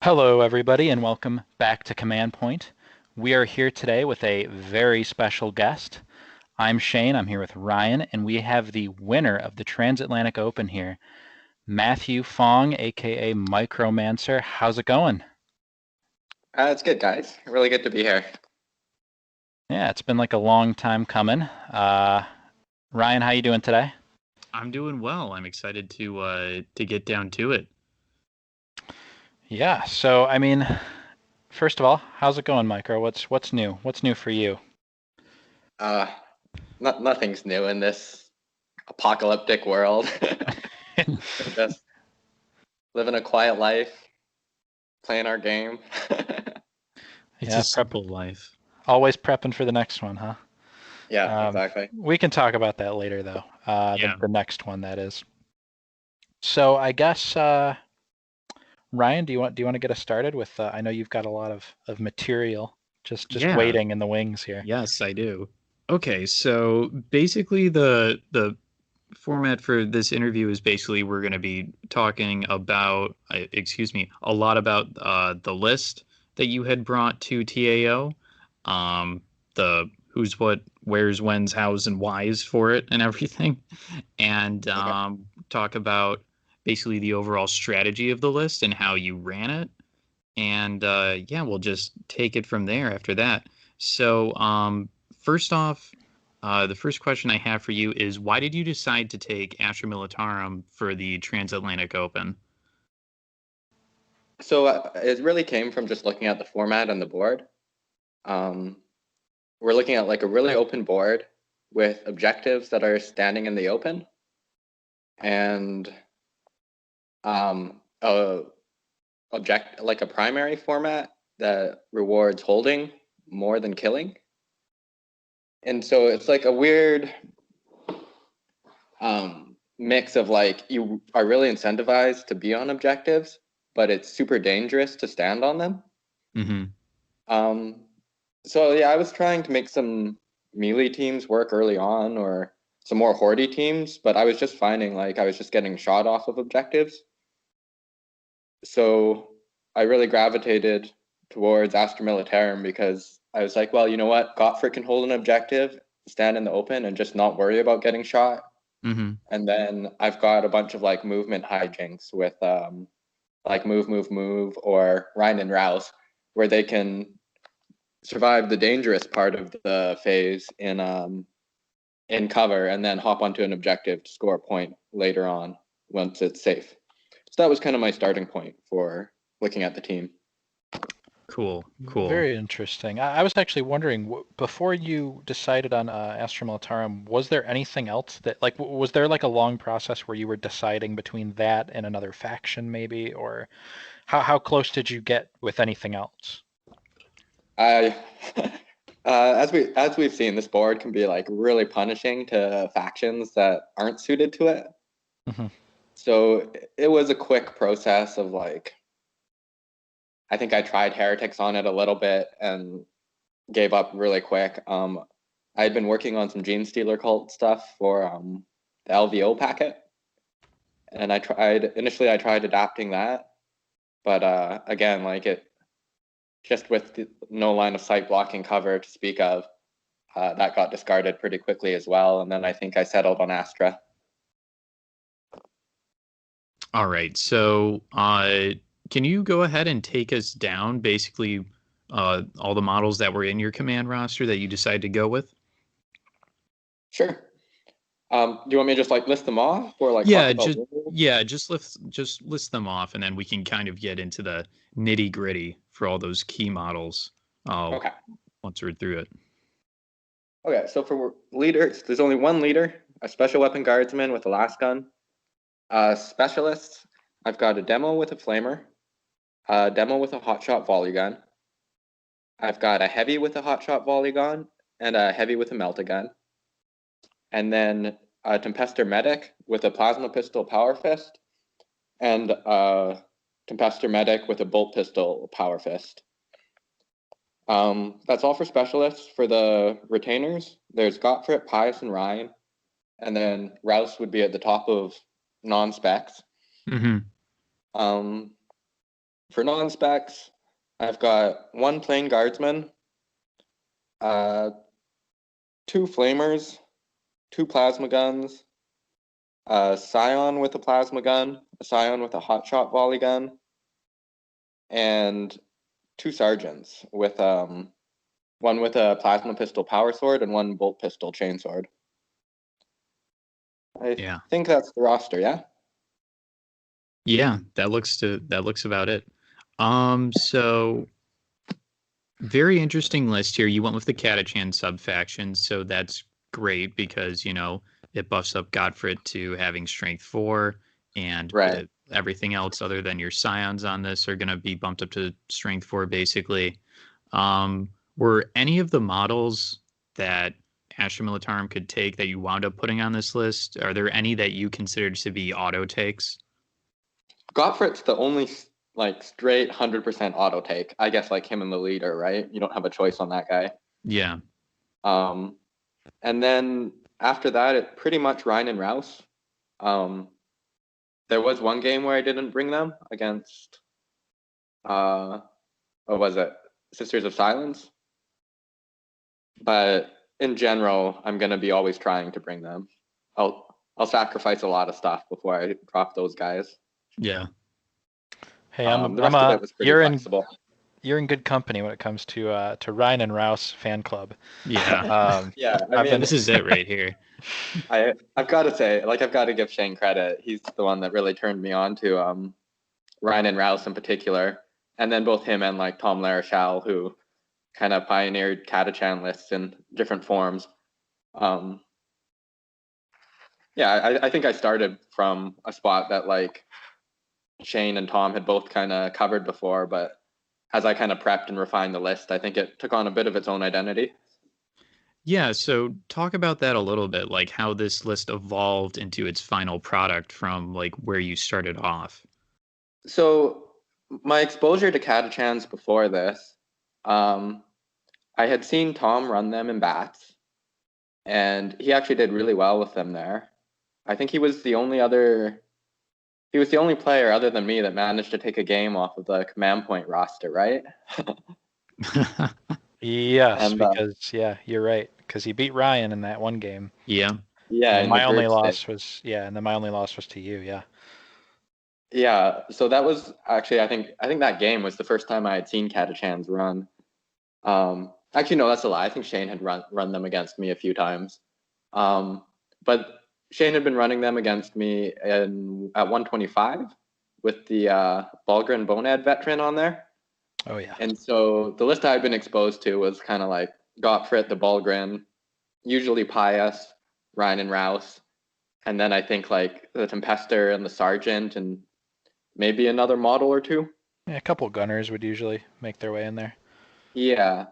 Hello, everybody, and welcome back to Command Point. We are here today with a very special guest. I'm Shane. I'm here with Ryan, and we have the winner of the Transatlantic Open here, Matthew Fong, aka Micromancer. How's it going? It's good, guys. Really good to be here. Yeah, it's been like a long time coming. Ryan, how you doing today? I'm doing well. I'm excited to get down to it. Yeah. So, first of all, how's it going, Micro? What's new? What's new for you? Uh, Nothing's new in this apocalyptic world. Just living a quiet life, playing our game. It's Yeah, a simple life. always prepping for the next one, huh? Yeah, exactly. We can talk about that later, though. Yeah. The next one, that is. So I guess Ryan, do you want to get us started with? I know you've got a lot of material just Yeah. waiting in the wings here. Yes, I do. Okay, so basically the format for this interview is basically we're going to be talking about, excuse me, a lot about the list that you had brought to TAO, the who's what, where's, when's, how's, and why's for it and everything, and Okay. talk about basically the overall strategy of the list and how you ran it. And yeah, we'll just take it from there after that. So, first off, the first question I have for you is why did you decide to take Astra Militarum for the Transatlantic Open? So it really came from just looking at the format on the board. Um, we're looking at like a really open board with objectives that are standing in the open, and a like a primary format that rewards holding more than killing. And so it's like a weird mix of like you are really incentivized to be on objectives, but it's super dangerous to stand on them. Mm-hmm. Um, so yeah, I was trying to make some melee teams work early on, or some more hordy teams, but I was just finding like I was just getting shot off of objectives. So I really gravitated towards Astra Militarum because I was like, well, you know what? Gottfried can hold an objective, stand in the open, and just not worry about getting shot. Mm-hmm. And then I've got a bunch of like movement hijinks with like move, or Ryan and Rouse, where they can survive the dangerous part of the phase in cover and then hop onto an objective to score a point later on once it's safe. So that was kind of my starting point for looking at the team. Cool, cool. Very interesting. I was actually wondering before you decided on Astra Militarum, was there anything else that was there like a long process where you were deciding between that and another faction maybe, or how close did you get with anything else? I as we've seen, this board can be like really punishing to factions that aren't suited to it. Hmm. So it was a quick process of like I think I tried heretics on it a little bit and gave up really quick. I had been working on some Gene Stealer cult stuff for the LVO packet, and I tried adapting that, but again, like it just with no line of sight blocking cover to speak of, that got discarded pretty quickly as well. And then I think I settled on Astra. All right. So, can you go ahead and take us down basically all the models that were in your command roster that you decided to go with? Sure. Do you want me to just like list them off or like talk Yeah, about just rules? yeah, just list them off, and then we can kind of get into the nitty gritty for all those key models. Okay. Once we're through it. Okay. So for leaders, there's only one leader, a special weapon guardsman with a last gun. Specialists, I've got a demo with a flamer, a demo with a hotshot volley gun. I've got a heavy with a hotshot volley gun and a heavy with a melta gun. And then a Tempester medic with a plasma pistol power fist and a Tempester medic with a bolt pistol power fist. That's all for specialists. For the retainers, there's Gottfried, Pius, and Ryan. And then Rouse would be at the top of non-specs. Mm-hmm. Um, For non-specs, I've got 1 plain guardsman, 2 flamers, 2 plasma guns, a scion with a plasma gun, a scion with a hotshot volley gun, and 2 sergeants with one with a plasma pistol power sword and 1 bolt pistol chainsword. I think that's the roster, yeah? Yeah, that looks about it. So very interesting list here. You went with the Catachan sub-faction, so that's great because, it buffs up Godfrey to having strength 4, and Right. everything else other than your scions on this are going to be bumped up to strength 4, basically. Were any of the models that Astra Militarum could take that you wound up putting on this list, are there any that you considered to be auto takes? Gottfried's the only straight 100% auto take. I guess like him and the leader, right? You don't have a choice on that guy. Yeah. And then after that, it pretty much Ryan and Rouse. There was one game where I didn't bring them against, what was it? Sisters of Silence. But in general, I'm gonna be always trying to bring them. I'll sacrifice a lot of stuff before I drop those guys. Yeah. Hey, the rest of it was pretty flexible. You're in good company when it comes to Ryan and Rouse fan club. Yeah. Yeah, this is it right here. I've got to say, I've got to give Shane credit. He's the one that really turned me on to Ryan and Rouse in particular, and then both him and Tom Larachelle, who kind of pioneered Catachan lists in different forms. Yeah, I think I started from a spot that Shane and Tom had both kind of covered before, but as I kind of prepped and refined the list, I think it took on a bit of its own identity. Yeah, so talk about that a little bit, like how this list evolved into its final product from where you started off. So my exposure to Catachans before this, I had seen Tom run them in bats, and he actually did really well with them there. I think he was the only player other than me that managed to take a game off of the Command Point roster, right? Yes, because you're right. Because he beat Ryan in that one game. Yeah. Yeah. And my only loss was to you. Yeah. Yeah. So that was actually I think that game was the first time I had seen Catachans run. Actually, no, that's a lie. I think Shane had run them against me a few times. But Shane had been running them against me at 125 with the Balgrin Bonad veteran on there. Oh, yeah. And so the list I had been exposed to was kind of like Gottfried, the Balgrin, usually Pius, Ryan and Rouse, and then I think the Tempester and the Sergeant and maybe another model or two. Yeah, a couple gunners would usually make their way in there. Yeah.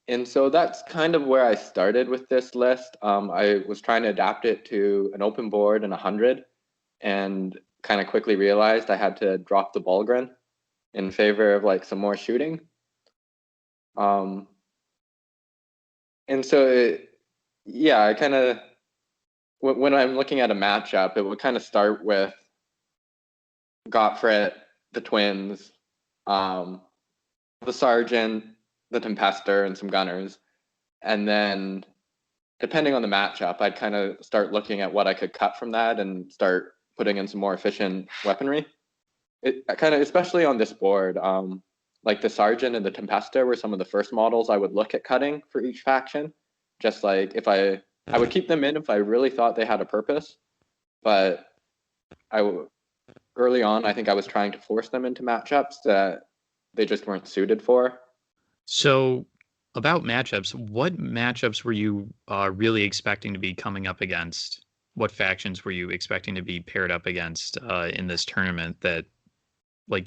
And so that's kind of where I started with this list. I was trying to adapt it to an open board and 100, and kind of quickly realized I had to drop the Balgrin in favor of some more shooting. And so I kind of, when I'm looking at a matchup, it would kind of start with Gottfried, the twins, the Sergeant, the Tempester, and some gunners. And then depending on the matchup, I'd kind of start looking at what I could cut from that and start putting in some more efficient weaponry. It kind of, especially on this board, the Sergeant and the Tempesta were some of the first models I would look at cutting for each faction. Just if I would keep them in if I really thought they had a purpose, but early on, I think I was trying to force them into matchups that they just weren't suited for. So about matchups, what matchups were you really expecting to be coming up against? What factions were you expecting to be paired up against in this tournament that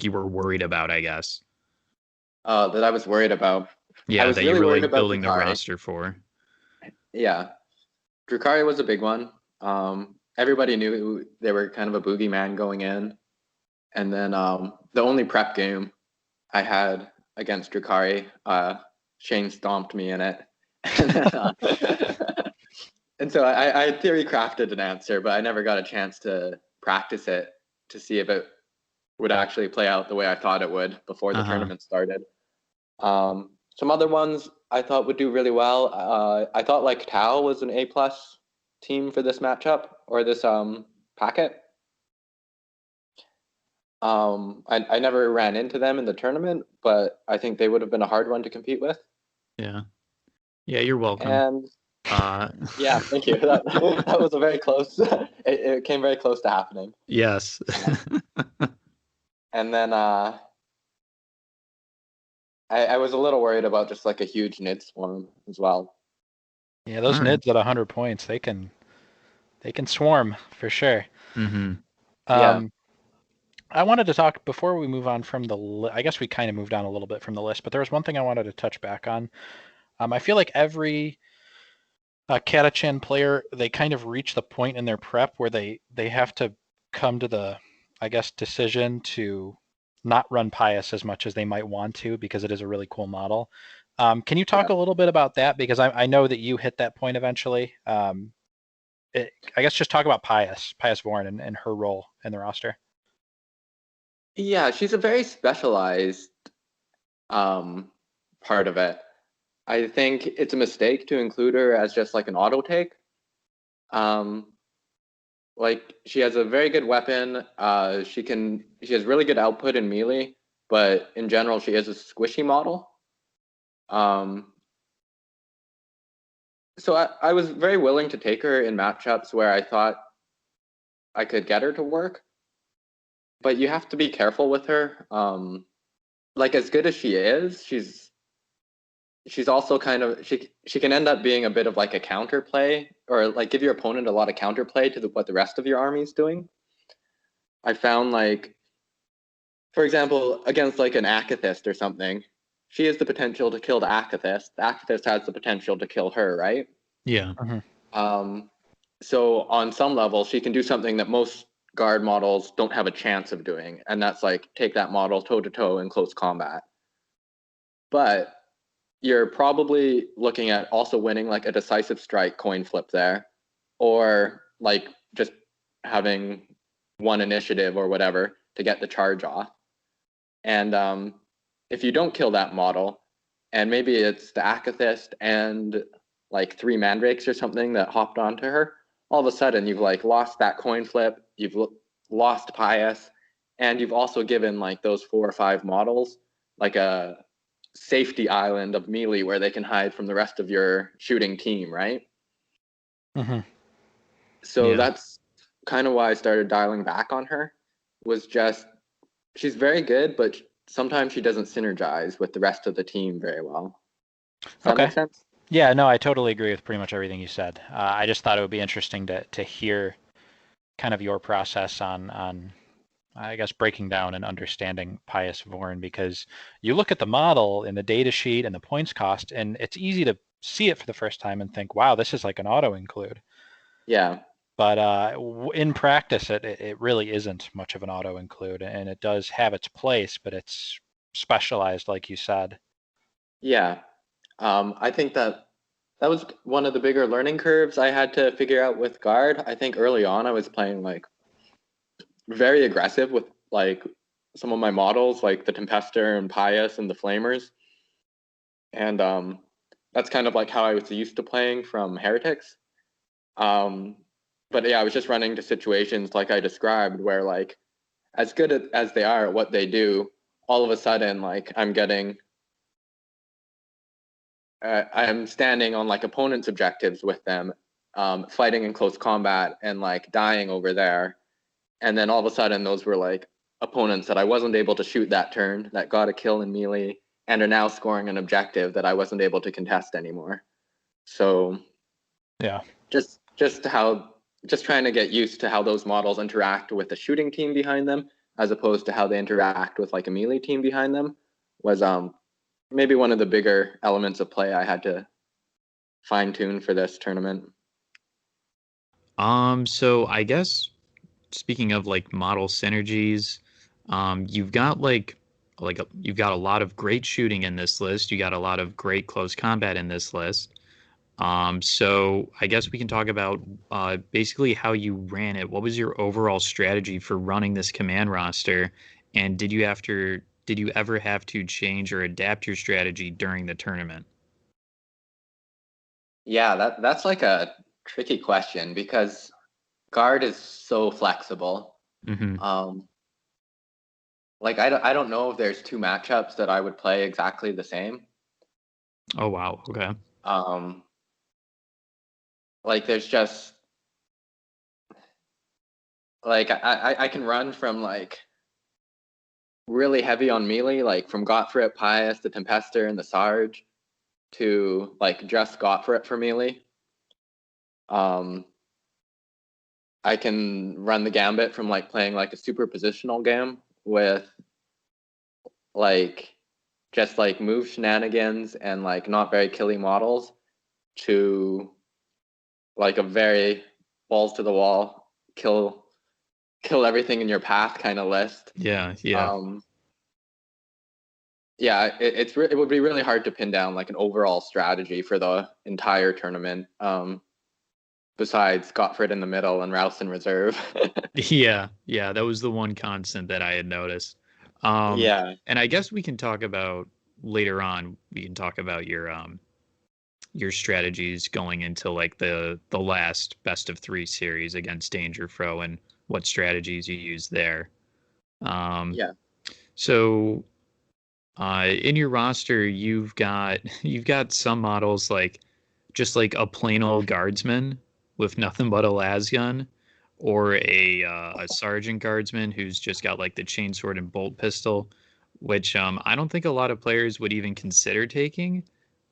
you were worried about, I guess? That I was worried about. Yeah, I was that really you're worried about building the Drukhari. roster for. Yeah. Drukhari was a big one. Everybody knew they were kind of a boogeyman going in. And then the only prep game I had against Drukhari, Shane stomped me in it. And so I theory crafted an answer, but I never got a chance to practice it to see if it would actually play out the way I thought it would before the Uh-huh. tournament started. Some other ones I thought would do really well. I thought like TAO was an A+ team for this matchup or this packet. I never ran into them in the tournament, but I think they would have been a hard one to compete with. Yeah. Yeah, you're welcome. And yeah, thank you. That was a very close. It came very close to happening. Yes. And then I was a little worried about just like a huge NID swarm as well. Yeah, those All right. NIDs at 100 points, they can swarm for sure. Mm-hmm. Yeah. I wanted to talk before we move on from I guess we kind of moved on a little bit from the list, but there was one thing I wanted to touch back on. I feel like every Katachan player, they kind of reach the point in their prep where they have to come to the, I guess, decision to not run Pious as much as they might want to because it is a really cool model. Can you talk a little bit about that? Because I know that you hit that point eventually. I guess just talk about Pious Vorn and her role in the roster. Yeah, she's a very specialized part of it. I think it's a mistake to include her as just like an auto take. Like she has a very good weapon. She has really good output in melee, but in general she is a squishy model. So I was very willing to take her in matchups where I thought I could get her to work, but you have to be careful with her. Like as good as she is, she's also kind of she can end up being a bit of like a counterplay or like give your opponent a lot of counterplay to what the rest of your army is doing. I found like, for example, against like an Akathist or something, she has the potential to kill the Akathist. The Akathist has the potential to kill her, right? Yeah. So on some level, she can do something that most guard models don't have a chance of doing, and that's like take that model toe to toe in close combat. But you're probably looking at also winning like a decisive strike coin flip there, or like just having one initiative or whatever to get the charge off. And if you don't kill that model, and maybe it's the Akathist and like 3 mandrakes or something that hopped onto her, all of a sudden you've like lost that coin flip, you've lost Pious, and you've also given like those 4 or 5 models like a safety island of melee where they can hide from the rest of your shooting team, right? So Yeah. that's kind of why I started dialing back on her, was just she's very good, but sometimes she doesn't synergize with the rest of the team very well. Does that make sense? Yeah, no, I totally agree with pretty much everything you said. I just thought it would be interesting to hear kind of your process on I guess breaking down and understanding Pious Vorn, because you look at the model in the data sheet and the points cost, and it's easy to see it for the first time and think, wow, this is like an auto include. Yeah. But in practice, it really isn't much of an auto include, and it does have its place, but it's specialized, like you said. Yeah. I think that was one of the bigger learning curves I had to figure out with guard. I think early on I was playing like very aggressive with like some of my models, like the Tempester and Pious and the Flamers. And that's kind of like how I was used to playing from Heretics. But yeah, I was just running into situations like I described where like as good as they are at what they do, all of a sudden like I'm standing on like opponents' objectives with them, fighting in close combat and like dying over there. And then all of a sudden those were like opponents that I wasn't able to shoot that turn that got a kill in melee and are now scoring an objective that I wasn't able to contest anymore. So yeah, just trying to get used to how those models interact with the shooting team behind them as opposed to how they interact with like a melee team behind them was maybe one of the bigger elements of play I had to fine tune for this tournament. So I guess speaking of like model synergies, you've got you've got a lot of great shooting in this list. You got a lot of great close combat in this list. So I guess we can talk about basically how you ran it. What was your overall strategy for running this command roster? And did you ever have to change or adapt your strategy during the tournament? Yeah, that's like a tricky question because guard is so flexible. Mm-hmm. Like I don't know if there's two matchups that I would play exactly the same. Oh, wow. Okay. Um, like there's just like I can run from like really heavy on melee, like from Gottfried, Pius, the Tempester, and the Sarge, to like just Gottfried for melee. Um, I can run the gambit from like playing like a super positional game with like just like move shenanigans and like not very killy models to like a very balls to the wall, kill everything in your path kind of list. Yeah, yeah. Yeah, it would be really hard to pin down like an overall strategy for the entire tournament. Besides Gottfried in the middle and Rouse in reserve. Yeah, yeah, that was the one constant that I had noticed. Yeah. And I guess we can talk about later on, we can talk about your strategies going into like the last best of three series against Dangerfro and what strategies you use there. Um, Yeah. so in your roster, you've got some models like just like a plain old guardsman with nothing but a las gun, or a sergeant guardsman who's just got like the chainsword and bolt pistol, which I don't think a lot of players would even consider taking.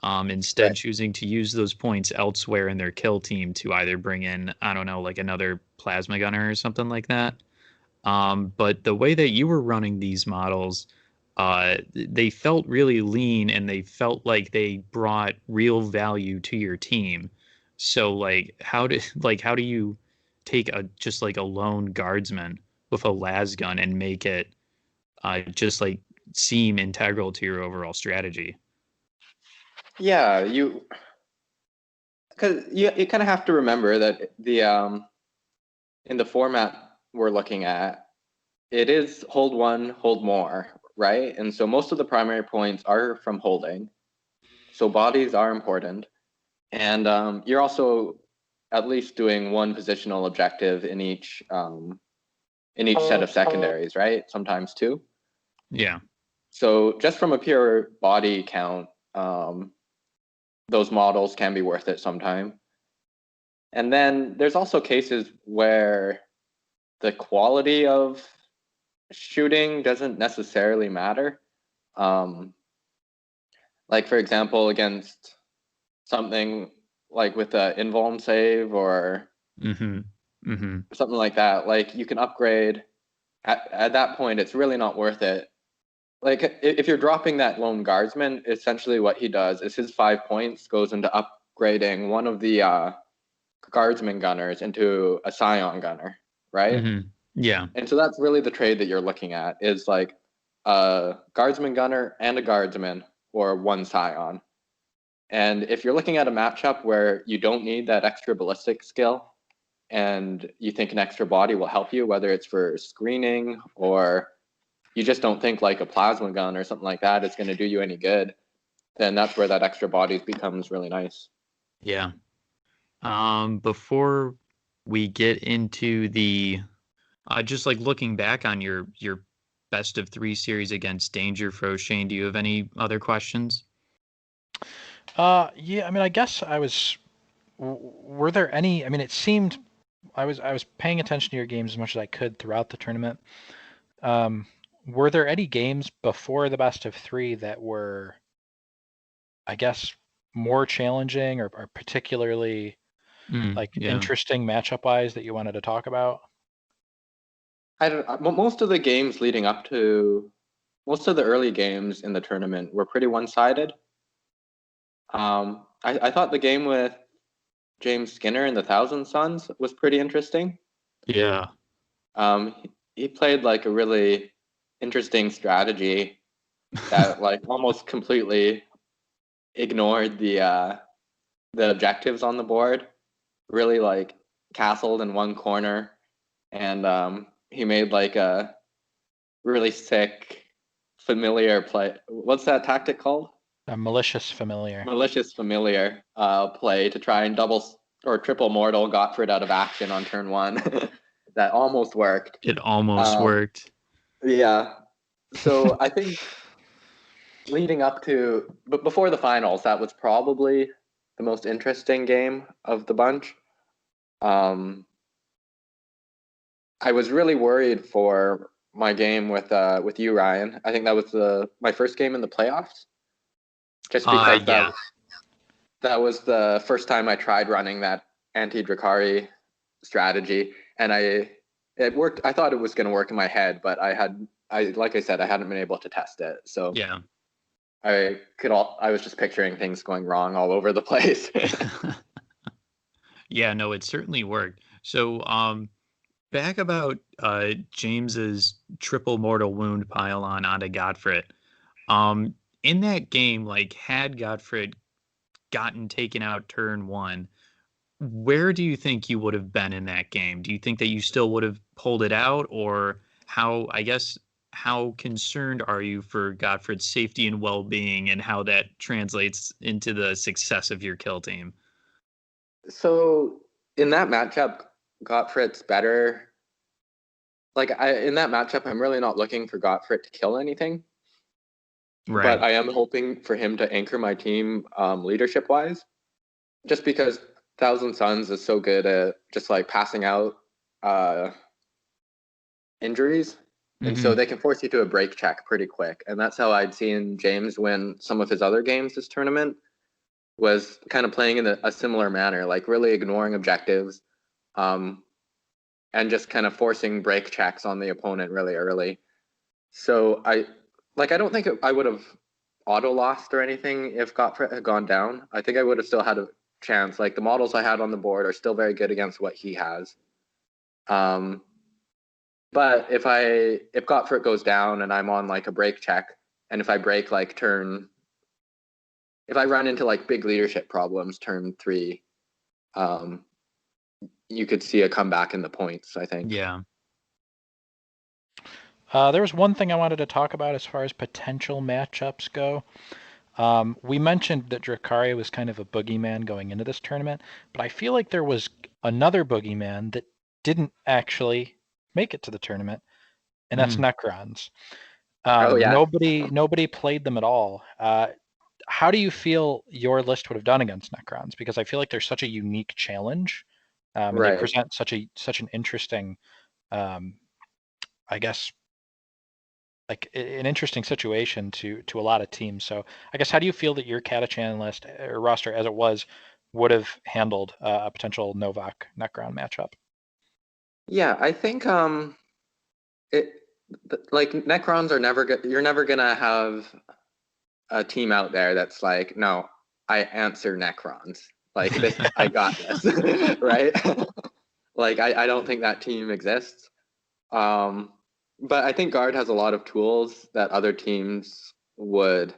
Instead, Right. choosing to use those points elsewhere in their kill team to either bring in, I don't know, like another plasma gunner or something like that. But the way that you were running these models, they felt really lean and they felt like they brought real value to your team. So how do you take a just like a lone guardsman with a las gun and make it just like seem integral to your overall strategy? Yeah, because you kind of have to remember that the in the format we're looking at, it is hold one, hold more, right? And so most of the primary points are from holding. So bodies are important. And you're also at least doing one positional objective in each set of secondaries, right? Sometimes two. Yeah. So just from a pure body count, um, those models can be worth it sometime. And then there's also cases where the quality of shooting doesn't necessarily matter. Um, like for example, against something like with an invuln save or Mm-hmm. Mm-hmm. something like that, like you can upgrade. At that point, it's really not worth it. Like if you're dropping that lone guardsman, essentially what he does is his 5 points goes into upgrading one of the guardsman gunners into a scion gunner, right? Mm-hmm. Yeah. And so that's really the trade that you're looking at is like a guardsman gunner and a guardsman or one scion. And if you're looking at a matchup where you don't need that extra ballistic skill and you think an extra body will help you, whether it's for screening or you just don't think like a plasma gun or something like that is going to do you any good, then that's where that extra body becomes really nice. Yeah. Before we get into the just like looking back on your best of three series against Danger Fro, Shane, do you have any other questions? Yeah, I mean, I guess were there any, I mean, it seemed I was paying attention to your games as much as I could throughout the tournament. Um, were there any games before the best of three that were, I guess, more challenging or particularly like Yeah. interesting matchup wise that you wanted to talk about? Most of the games leading up to most of the early games in the tournament were pretty one-sided. I thought the game with James Skinner and the Thousand Sons was pretty interesting. Yeah. He played like a really interesting strategy that like almost completely ignored the objectives on the board. Really like castled in one corner, and he made like really sick familiar play. What's that tactic called? A malicious familiar. Malicious familiar play to try and double or triple mortal Gottfried out of action on turn 1. That almost worked. It almost worked. Yeah. So I think leading up to, but before the finals, that was probably the most interesting game of the bunch. I was really worried for my game with you, Ryan. I think that was my first game in the playoffs. Just because that was the first time I tried running that anti-Drakari strategy, and it worked. I thought it was going to work in my head, but like I said, I hadn't been able to test it. So yeah, I was just picturing things going wrong all over the place. Yeah, no, it certainly worked. So, back about James's triple mortal wound pile-on onto Gottfried. In that game, like, had Gottfried gotten taken out turn 1, where do you think you would have been in that game? Do you think that you still would have pulled it out, or how concerned are you for Gottfried's safety and well-being and how that translates into the success of your kill team? So in that matchup, Gottfried's better. In that matchup, I'm really not looking for Gottfried to kill anything. Right. But I am hoping for him to anchor my team leadership-wise, just because Thousand Suns is so good at just like passing out injuries. And so they can force you to a break check pretty quick. And that's how I'd seen James win some of his other games this tournament, was kind of playing in a similar manner, like really ignoring objectives and just kind of forcing break checks on the opponent really early. So I don't think I would have auto lost or anything if Gottfried had gone down. I think I would have still had a chance. Like the models I had on the board are still very good against what he has. But if Gottfried goes down and I'm on like a break check, and if I break like if I run into like big leadership problems turn 3, you could see a comeback in the points, I think. Yeah. There was one thing I wanted to talk about as far as potential matchups go. We mentioned that Drakari was kind of a boogeyman going into this tournament, but I feel like there was another boogeyman that didn't actually make it to the tournament, and that's Necrons. Nobody played them at all. How do you feel your list would have done against Necrons? Because I feel like they're such a unique challenge, and they present such an interesting, I guess, like an interesting situation to a lot of teams. So I guess, how do you feel that your Catachan list or roster as it was would have handled a potential Novak Necron matchup? Yeah, I think Necrons are you're never gonna have a team out there that's like, no, I answer Necrons. Like this, I got this, right? Like I don't think that team exists. But I think Guard has a lot of tools that other teams would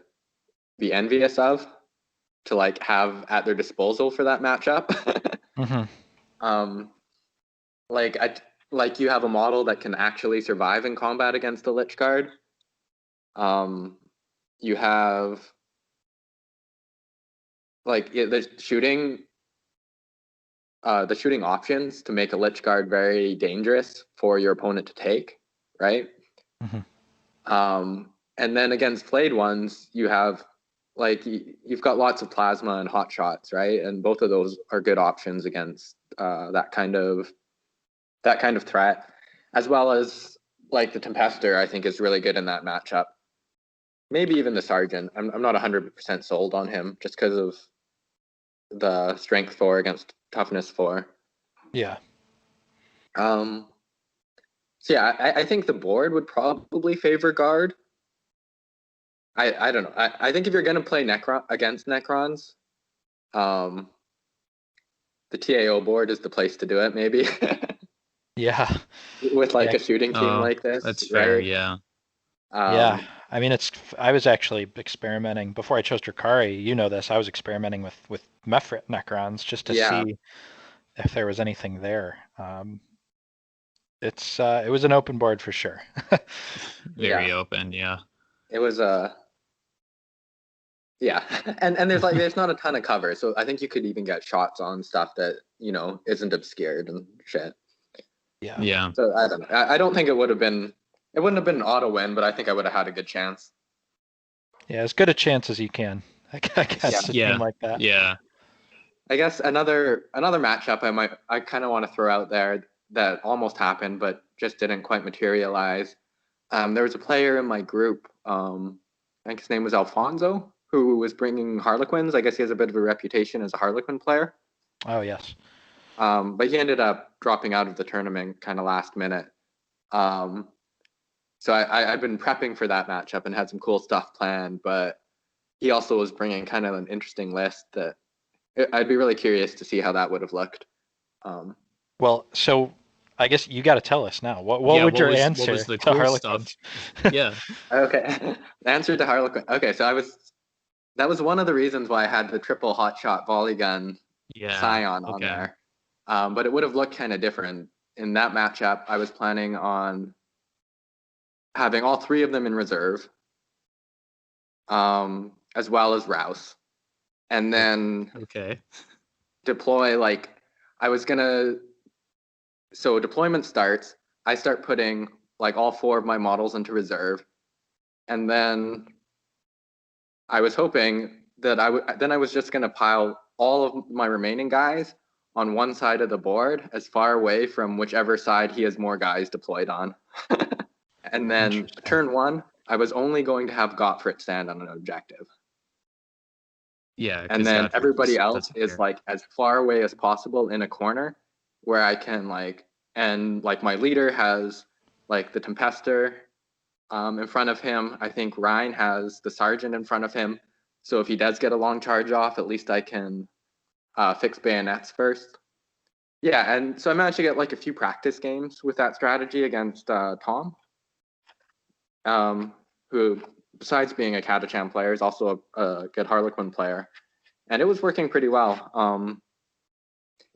be envious of to like have at their disposal for that matchup. Like you have a model that can actually survive in combat against the Lich Guard. You have like the shooting options to make a Lich Guard very dangerous for your opponent to take, right? And then against played ones, you have you've got lots of plasma and hot shots, right? And both of those are good options against that kind of threat, as well as like the Tempester. I think is really good in that matchup. Maybe even the Sergeant. I'm not 100% sold on him just because of the strength 4 against toughness 4. Yeah. So yeah, I think the board would probably favor Guard. I don't know. I think if you're gonna play against Necrons, the TAO board is the place to do it. Maybe. Yeah. With like a shooting team like this. That's fair. Right? Yeah. Yeah. I mean, I was actually experimenting before I chose Drakari. You know this. I was experimenting with Mephrit Necrons just to see if there was anything there. It was an open board for sure. very open. Yeah. It was yeah, and there's not a ton of cover, so I think you could even get shots on stuff that isn't obscured and shit. Yeah. Yeah. So I don't know. I don't think it wouldn't have been an auto win, but I think I would have had a good chance. Yeah, as good a chance as you can. I guess Yeah. a like that. Yeah. I guess another matchup I kind of want to throw out there that almost happened but just didn't quite materialize. There was a player in my group, I think his name was Alfonso, who was bringing Harlequins. I guess he has a bit of a reputation as a Harlequin player. Oh, yes. But he ended up dropping out of the tournament kind of last minute. So I've been prepping for that matchup and had some cool stuff planned, but he also was bringing kind of an interesting list that I'd be really curious to see how that would have looked. Well, so I guess you got to tell us now. What would your answer what was the to cool Harlequins? stuff? Yeah. Okay. The answer to Harlequin. Okay, so that was one of the reasons why I had the triple hotshot volley gun Scion on there. But it would have looked kind of different. In that matchup, I was planning on having all three of them in reserve, as well as Rouse. And then deploy, like, I was gonna, so deployment starts, I start putting like all four of my models into reserve, and then I was hoping that I was just gonna pile all of my remaining guys on one side of the board, as far away from whichever side he has more guys deployed on. And then turn one, I was only going to have Gottfried stand on an objective. Yeah. And then everybody else is like as far away as possible in a corner where I can and my leader has like the Tempester in front of him. I think Ryan has the Sergeant in front of him. So if he does get a long charge off, at least I can fix bayonets first. Yeah, and so I managed to get like a few practice games with that strategy against Tom, who, besides being a Catachan player, is also a good Harlequin player. And it was working pretty well.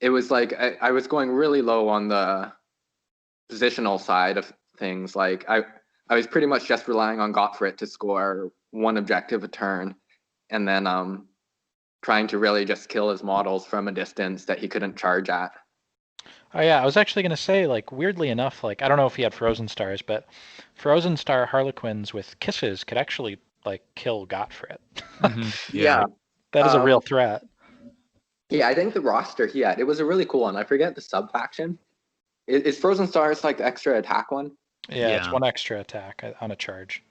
It was like I was going really low on the positional side of things. Like I was pretty much just relying on Gottfried to score one objective a turn, and then trying to really just kill his models from a distance that he couldn't charge at. Oh yeah, I was actually gonna say, like, weirdly enough, like I don't know if he had Frozen Stars, but Frozen Star Harlequins with kisses could actually like kill Gottfried. Yeah. That is a real threat. Yeah, I think the roster he had, it was a really cool one. I forget the sub faction. Is Frozen Stars like the extra attack one? Yeah, it's one extra attack on a charge.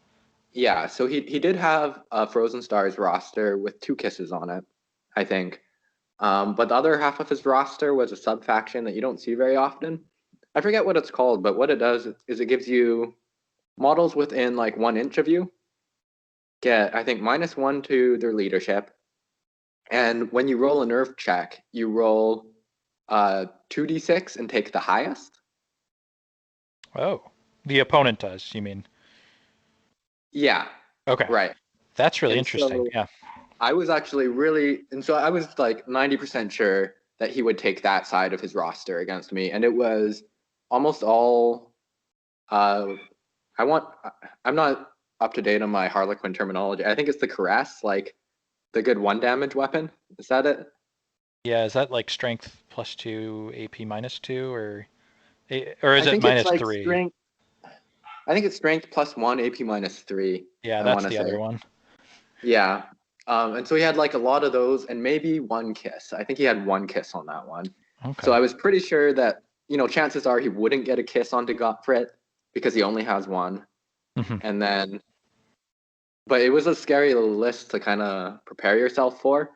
Yeah, so he did have a Frozen Stars roster with 2 kisses on it, I think. But the other half of his roster was a sub faction that you don't see very often. I forget what it's called, but what it does is it gives you models within like 1 inch of you get, I think, -1 to their leadership. And when you roll a nerve check, you roll 2d6 and take the highest. Oh, the opponent does, you mean? Yeah. Okay. Right. That's really interesting. So yeah. I was actually so I was like 90% sure that he would take that side of his roster against me. And it was almost all, I'm not up to date on my Harlequin terminology. I think it's the Caress, like the good 1 damage weapon. Is that it? Yeah, is that like strength +2, AP -2, or is it -3? Strength, I think it's strength +1, AP -3. Yeah, that's the other one. Yeah. And so he had like a lot of those and maybe 1 kiss. I think he had 1 kiss on that one. Okay. So I was pretty sure that, chances are he wouldn't get a kiss onto Gottfried because he only has 1. And then, but it was a scary list to kind of prepare yourself for,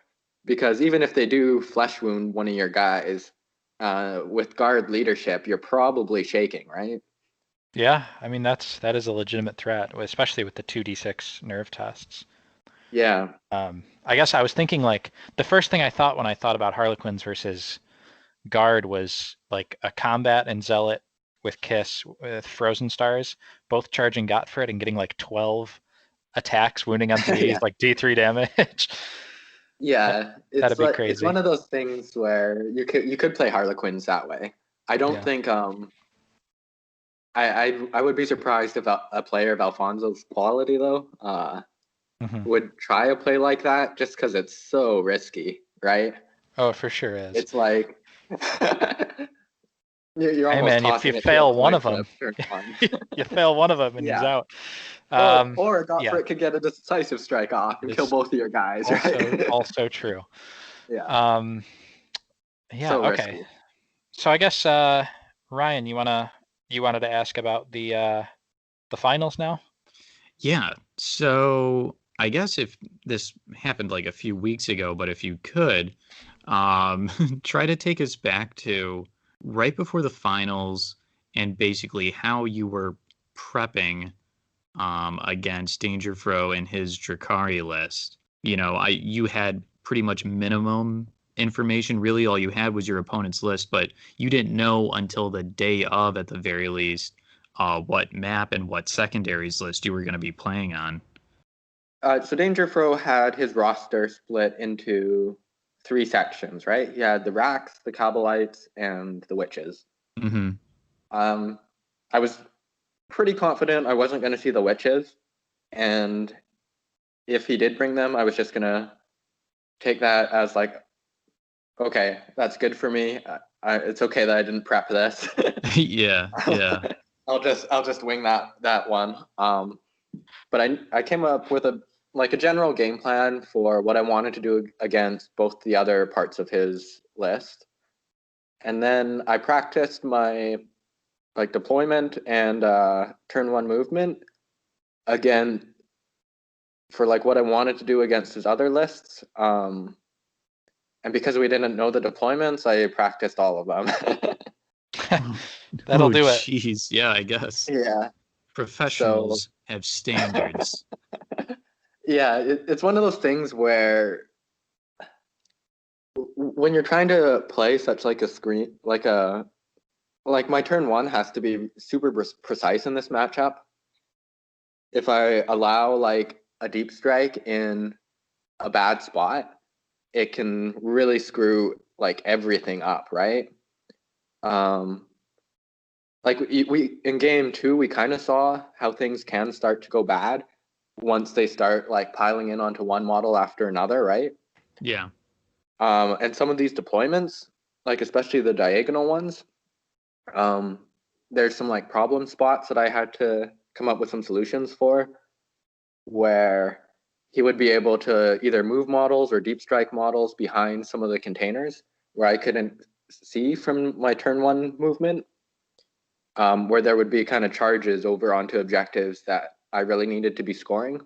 because even if they do flesh wound one of your guys, with guard leadership, you're probably shaking, right? Yeah, I mean that is a legitimate threat, especially with the 2d6 nerve tests. Yeah. I guess I was thinking like the first thing I thought when I thought about Harlequins versus Guard was like a combat and zealot with Kiss with Frozen Stars, both charging Gottfried and getting like 12 attacks, wounding on threes, like D3 damage. Yeah, That'd be crazy. It's one of those things where you could play Harlequins that way. I don't think I would be surprised if a player of Alfonso's quality though would try a play like that, just because it's so risky, right? Oh, it for sure is. It's like you're Hey almost man, if you tossing it to a fail one coin of flip them, turn one. you fail one of them and he's Yeah. out. Or Yeah, Gottfried could get a decisive strike off and kill this both of your guys, right? also true. Yeah. Yeah, So okay. risky. So I guess Ryan, you wanted to ask about the finals now? Yeah. So I guess if this happened like a few weeks ago, but if you could, try to take us back to right before the finals and basically how you were prepping against Dangerfro and his Drakari list. You had pretty much minimum information. Really, all you had was your opponent's list, but you didn't know until the day of, at the very least, what map and what secondaries list you were going to be playing on. So Dangerfro had his roster split into 3 sections, right? He had the Racks, the Kabalites, and the Witches. Mm-hmm. I was pretty confident I wasn't going to see the Witches, and if he did bring them, I was just going to take that as like, okay, that's good for me. It's okay that I didn't prep this. Yeah. I'll just wing that one. But I came up with a general game plan for what I wanted to do against both the other parts of his list. And then I practiced my deployment and turn 1 movement again for what I wanted to do against his other lists. And because we didn't know the deployments, I practiced all of them. That'll do it. Jeez. Yeah, I guess. Yeah. Professionals have standards. Yeah, it's one of those things where when you're trying to play such a screen, my turn 1 has to be super precise in this matchup. If I allow a deep strike in a bad spot, it can really screw everything up, right? We in game 2, we kind of saw how things can start to go bad once they start piling in onto one model after another, right? Yeah. And some of these deployments, especially the diagonal ones, there's some problem spots that I had to come up with some solutions for, where he would be able to either move models or deep strike models behind some of the containers where I couldn't see from my turn 1 movement, where there would be kind of charges over onto objectives that I really needed to be scoring.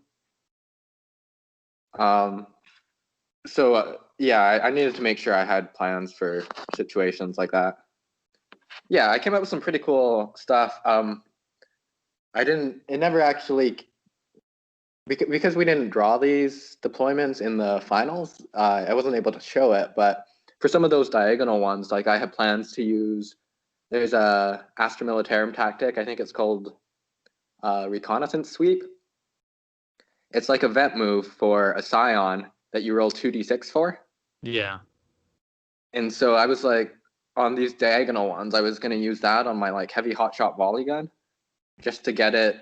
Yeah, I needed to make sure I had plans for situations like that. Yeah, I came up with some pretty cool stuff. It never actually, because we didn't draw these deployments in the finals, I wasn't able to show it, but for some of those diagonal ones, I had plans to use, there's a Astra Militarum tactic, I think it's called Reconnaissance Sweep. It's like a vent move for a Scion that you roll 2d6 for. Yeah. And so I was on these diagonal ones, I was going to use that on my heavy hotshot volley gun just to get it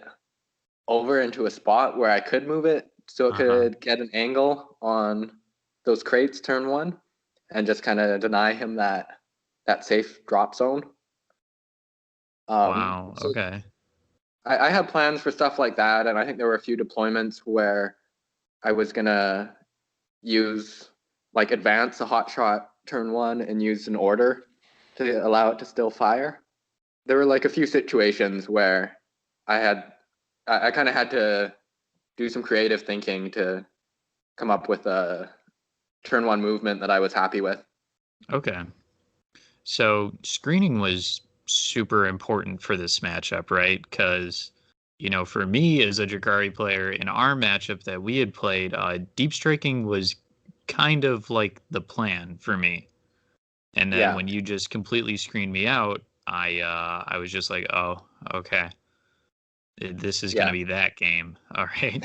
over into a spot where I could move it so it could get an angle on those crates turn 1 and just kind of deny him that safe drop zone. Wow. Okay. I had plans for stuff like that, and I think there were a few deployments where I was going to use advance a hotshot turn 1 and use an order to allow it to still fire. There were a few situations where I kind of had to do some creative thinking to come up with a turn 1 movement that I was happy with. Okay. So screening was super important for this matchup, right? Because, for me as a Drakari player, in our matchup that we had played, deep striking was kind of the plan for me. And then when you just completely screened me out, I was just like, oh, okay. This is going to be that game. All right.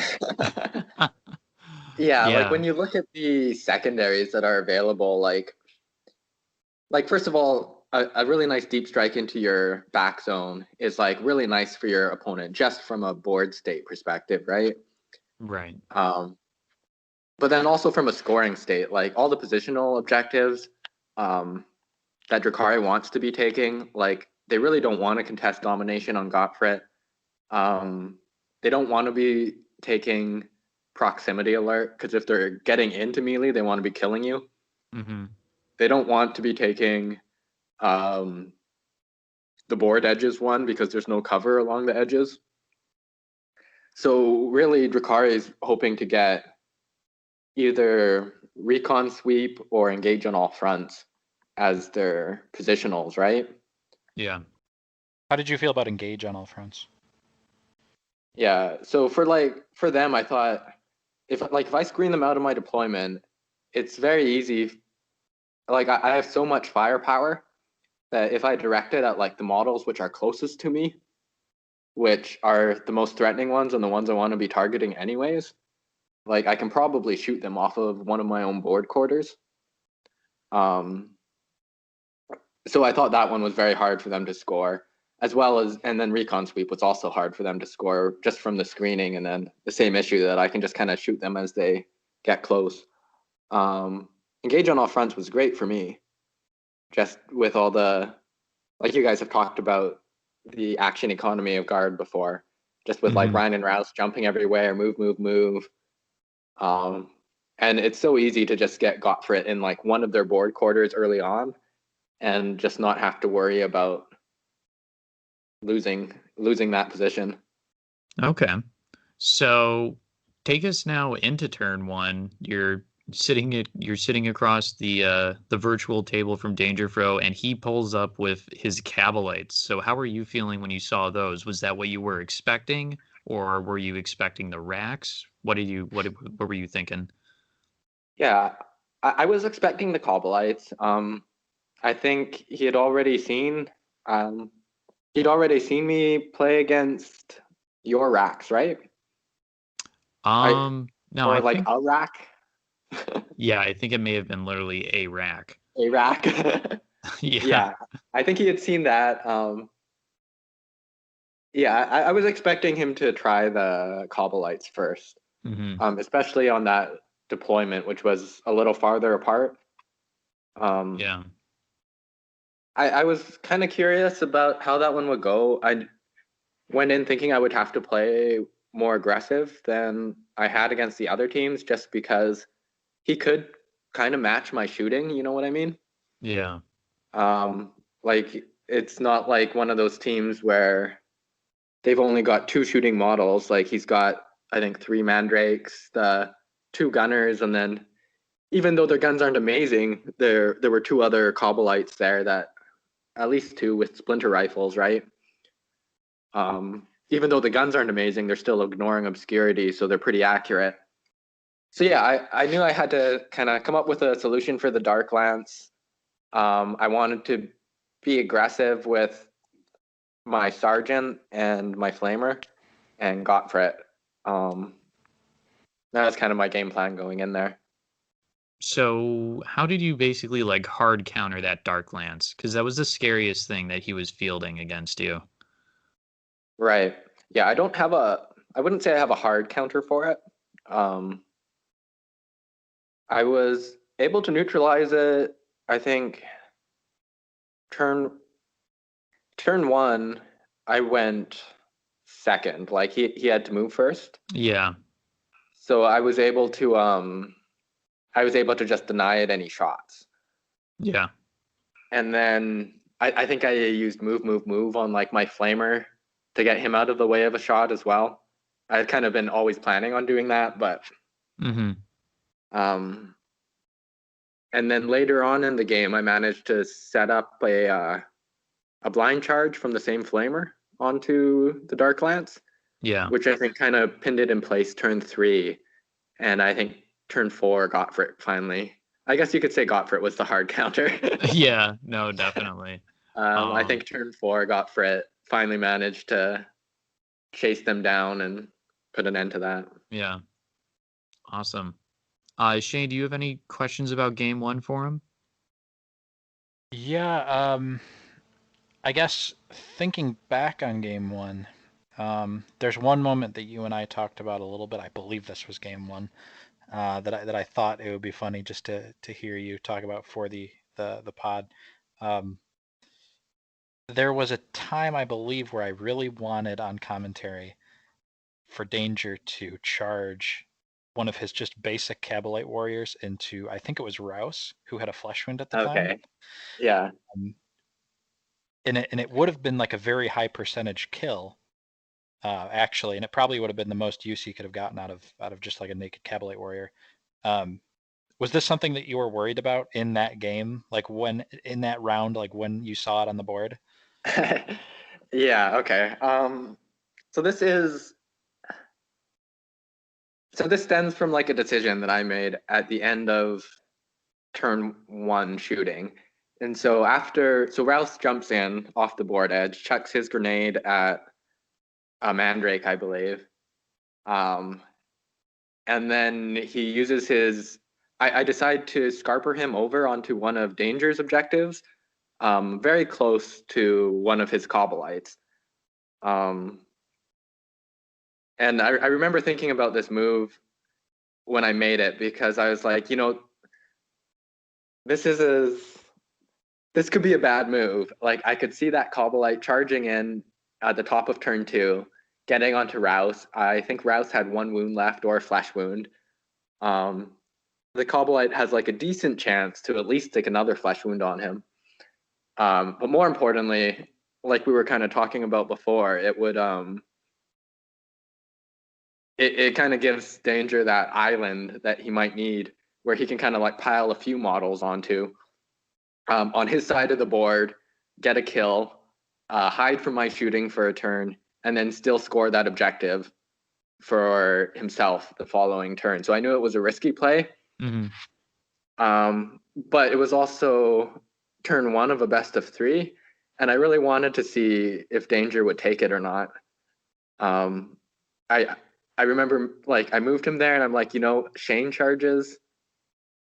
Yeah, when you look at the secondaries that are available, first of all, a really nice deep strike into your back zone is like really nice for your opponent, just from a board state perspective, right? Right. But then also from a scoring state, like all the positional objectives that Drakari wants to be taking, like they really don't want to contest domination on Gottfried. They don't want to be taking proximity alert, because if they're getting into melee, they want to be killing you. Mm-hmm. They don't want to be taking the board edges one, because there's no cover along the edges. So really, Drakari is hoping to get either recon sweep or engage on all fronts as their positionals, right? Yeah. How did you feel about engage on all fronts? Yeah. So for them, I thought if I screen them out of my deployment, it's very easy. Like I have so much firepower that if I direct it at like the models which are closest to me, which are the most threatening ones and the ones I want to be targeting anyways, like I can probably shoot them off of one of my own board quarters. So I thought that one was very hard for them to score, as well as, and then recon sweep was also hard for them to score just from the screening, and then the same issue that I can just kind of shoot them as they get close. Engage on all fronts was great for me, just with all the, like you guys have talked about the action economy of Guard before, just with like Ryan and Rouse jumping everywhere, move. And it's so easy to just get Gottfried in like one of their board quarters early on and just not have to worry about losing that position. Okay. So take us now into turn one. You're sitting across the virtual table from Dangerfro, and he pulls up with his Cabalites. So how were you feeling when you saw those? Was that what you were expecting, or were you expecting the racks? What were you thinking? Yeah, I was expecting the Cabalites. I think he'd already seen me play against your racks, right? No, or I like think, a rack. yeah, I think it may have been literally a rack. A rack. Yeah. Yeah, I think he had seen that. Yeah, I was expecting him to try the Cabalites first, especially on that deployment, which was a little farther apart. Yeah. I was kind of curious about how that one would go. I went in thinking I would have to play more aggressive than I had against the other teams, just because he could kind of match my shooting. You know what I mean? Yeah. Like it's not like one of those teams where they've only got 2 shooting models. Like he's got, I think, 3 mandrakes, the 2 gunners, and then even though their guns aren't amazing, there were 2 other Cabalites there, that at least 2 with splinter rifles, right? Even though the guns aren't amazing, they're still ignoring obscurity, so they're pretty accurate. So yeah, I knew I had to kind of come up with a solution for the Dark Lance. I wanted to be aggressive with my Sergeant and my Flamer and Gottfried. That was kind of my game plan going in there. So how did you basically like hard counter that Dark Lance? Because that was the scariest thing that he was fielding against you. Right. Yeah, I wouldn't say I have a hard counter for it. I was able to neutralize it, I think, turn 1, I went second. Like he had to move first. Yeah. So I was able to just deny it any shots. Yeah. And then I think I used move on like my Flamer to get him out of the way of a shot as well. I'd kind of been always planning on doing that, but and then later on in the game, I managed to set up a blind charge from the same Flamer onto the Dark Lance. Yeah. Which I think kind of pinned it in place turn 3. And I think turn 4, Gottfried finally. I guess you could say Gottfried was the hard counter. Yeah, no, definitely. I think turn 4, Gottfried finally managed to chase them down and put an end to that. Yeah. Awesome. Shane, do you have any questions about game 1 for him? Yeah, I guess thinking back on game one, there's one moment that you and I talked about a little bit. I believe this was game one, that I thought it would be funny just to hear you talk about for the pod. Um, there was a time I believe where I really wanted on commentary for Danger to charge one of his just basic Cabalite warriors into, I think it was Rouse, who had a flesh wound at the time. Okay. Yeah. Um, and it would have been like a very high percentage kill, actually, and it probably would have been the most use he could have gotten out of just like a naked Cabalite warrior. Um, was this something that you were worried about in that game, like when in that round, like when you saw it on the board? Yeah, okay. So this is so this stems from like a decision that I made at the end of turn one shooting. And so Rouse jumps in off the board edge, chucks his grenade at a Mandrake, I believe. Um, and then he uses his I decide to Scarper him over onto one of Danger's objectives, very close to one of his Cobblites. Um, and I remember thinking about this move when I made it, because I was like, this is this could be a bad move. Like, I could see that Cobblite charging in at the top of turn two, getting onto Rouse. I think Rouse had one wound left or a flesh wound. The Cobblite has like a decent chance to at least stick another flesh wound on him. But more importantly, like we were kind of talking about before, it would it kind of gives Danger that island that he might need, where he can kind of like pile a few models onto, on his side of the board, get a kill, hide from my shooting for a turn, and then still score that objective for himself the following turn. So I knew it was a risky play. Mm-hmm. But it was also turn one of a best of three, and I really wanted to see if Danger would take it or not. I remember, like, I moved him there, and I'm like, Shane charges.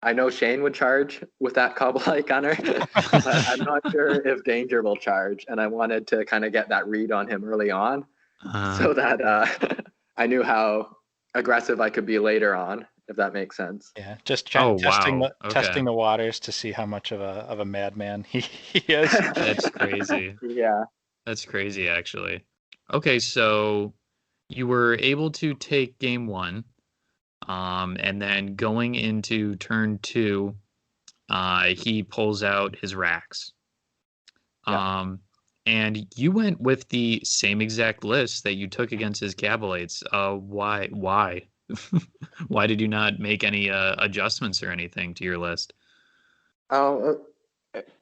I know Shane would charge with that Cobblite gunner, but I'm not sure if Danger will charge, and I wanted to kind of get that read on him early on, so that I knew how aggressive I could be later on, if that makes sense. Yeah, just testing wow. testing Okay. the waters to see how much of a madman he is. That's crazy. Yeah. That's crazy, actually. Okay, so you were able to take game one, and then going into turn two, he pulls out his racks. Yeah. And you went with the same exact list that you took against his Cavalites. Why? Why? Why did you not make any adjustments or anything to your list? Oh,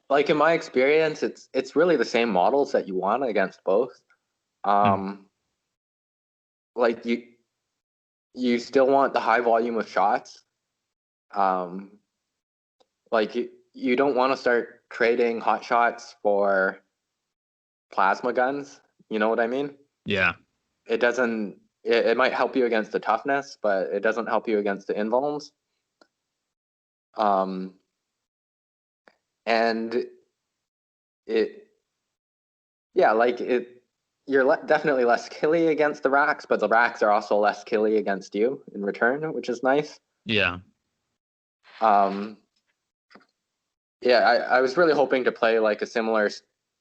like in my experience, it's really the same models that you want against both. Like you still want the high volume of shots. Like you don't want to start trading hot shots for plasma guns. You know what I mean? Yeah. It doesn't. It might help you against the toughness, but it doesn't help you against the invulns. And it, yeah, like it. You're definitely less killy against the racks, but the racks are also less killy against you in return, which is nice. Yeah. Yeah, I was really hoping to play like a similar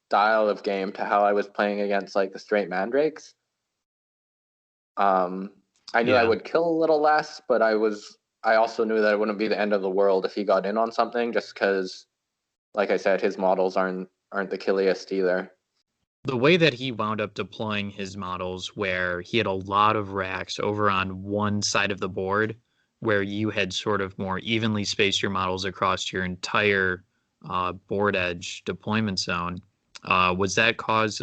style of game to how I was playing against like the straight mandrakes. I knew I Yeah. would kill a little less, but I also knew that it wouldn't be the end of the world if he got in on something, just because, like I said, his models aren't the killiest either. The way that he wound up deploying his models, where he had a lot of racks over on one side of the board, where you had sort of more evenly spaced your models across your entire board edge deployment zone. Was that cause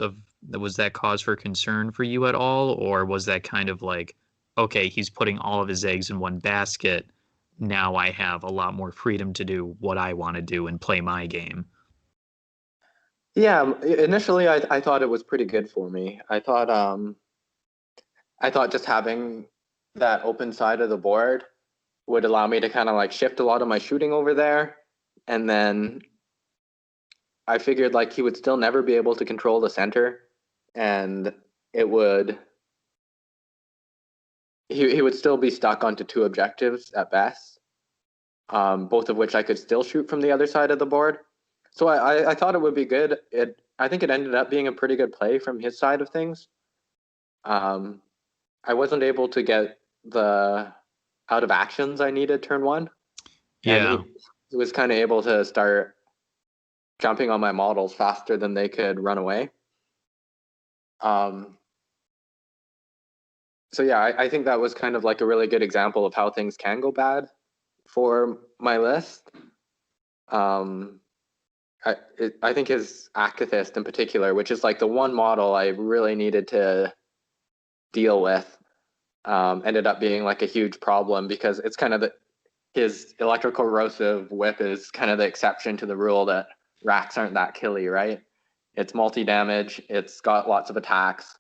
for concern for you at all, or was that kind of like, okay, he's putting all of his eggs in one basket. Now I have a lot more freedom to do what I want to do and play my game. Yeah, initially I thought it was pretty good for me. I thought just having that open side of the board would allow me to kind of like shift a lot of my shooting over there, and then I figured like he would still never be able to control the center, and it would he would still be stuck onto 2 objectives at best, both of which I could still shoot from the other side of the board. So I thought it would be good. I think it ended up being a pretty good play from his side of things. I wasn't able to get the out of actions I needed turn 1. Yeah. And he was kind of able to start jumping on my models faster than they could run away. So yeah, I think that was kind of like a really good example of how things can go bad for my list. I think his Akathist in particular, which is like the one model I really needed to deal with, ended up being like a huge problem because it's kind of his electrocorrosive whip is kind of the exception to the rule that racks aren't that killy, right? It's multi-damage, it's got lots of attacks.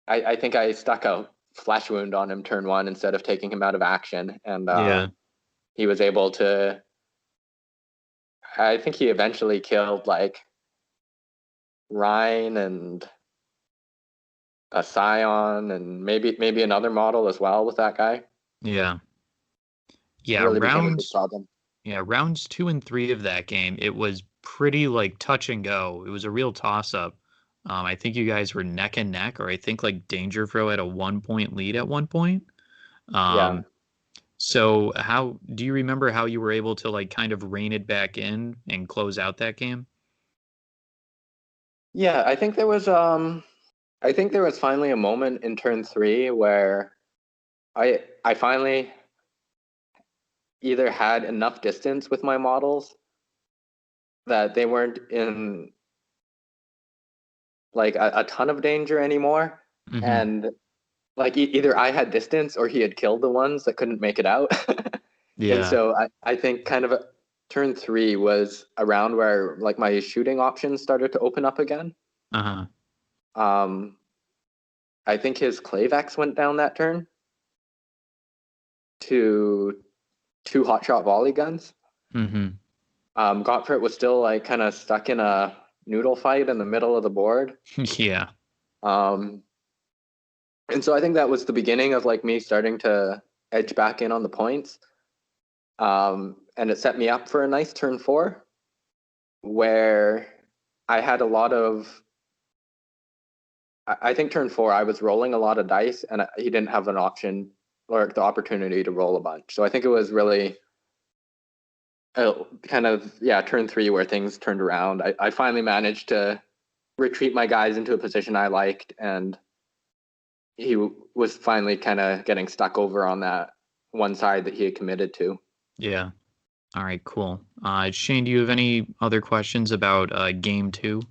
I think I stuck a flesh wound on him turn 1 instead of taking him out of action, and he was able to. I think he eventually killed like Rhine and a Scion and maybe another model as well with that guy. Yeah. Yeah, it really became a big problem. Yeah, rounds 2 and 3 of that game, it was pretty like touch and go. It was a real toss up. I think you guys were neck and neck, or I think like Dangerfro had a 1-point lead at one point. Yeah. So how do you remember how you were able to like kind of rein it back in and close out that game? Yeah, I think there was finally a moment in turn 3 where I finally either had enough distance with my models that they weren't in like a ton of danger anymore. Mm-hmm. And like either I had distance or he had killed the ones that couldn't make it out. Yeah. And so I think kind of turn 3 was around where like my shooting options started to open up again. Uh-huh. I think his Clavex went down that turn to 2 hotshot volley guns. Mm-hmm. Gottfried was still like kind of stuck in a noodle fight in the middle of the board. Yeah. And so I think that was the beginning of like me starting to edge back in on the points. And it set me up for a nice turn 4 where I had a lot of, I think turn 4, I was rolling a lot of dice and he didn't have an option or the opportunity to roll a bunch. So I think it was really kind of, turn 3 where things turned around. I finally managed to retreat my guys into a position I liked, and he was finally kind of getting stuck over on that one side that he had committed to. Yeah. All right, cool. Shane, do you have any other questions about game 2?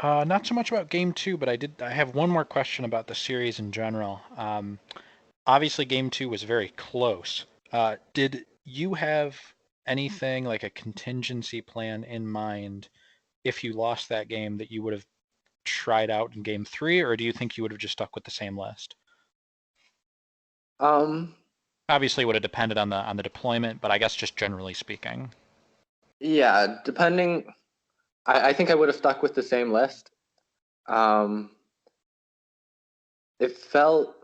Not so much about game 2, but I have one more question about the series in general. Obviously, game 2 was very close. Did you have anything like a contingency plan in mind if you lost that game that you would have tried out in game 3, or do you think you would have just stuck with the same list? Obviously, it would have depended on the deployment, but I guess just generally speaking. Yeah, depending. I think I would have stuck with the same list. It felt.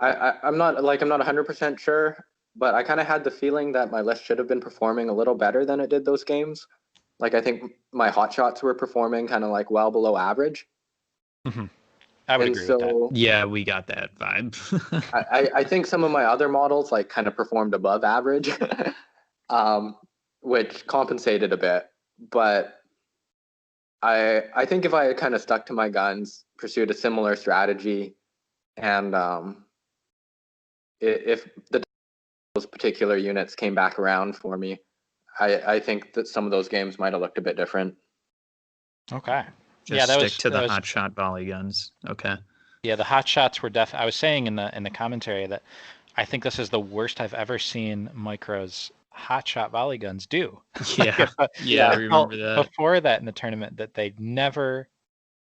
I'm not 100% sure, but I kind of had the feeling that my list should have been performing a little better than it did those games. Like I think my hotshots were performing kind of like well below average. Mm-hmm. I would agree with that. Yeah, we got that vibe. I think some of my other models like kind of performed above average, which compensated a bit. But I think if I had kind of stuck to my guns, pursued a similar strategy, and if those particular units came back around for me, I think that some of those games might have looked a bit different. Okay. Just stick to the hot shot volley guns. Okay. Yeah, the hot shots were I was saying in the commentary that I think this is the worst I've ever seen Micro's hot shot volley guns do. Yeah. I remember that. Before that in the tournament that they never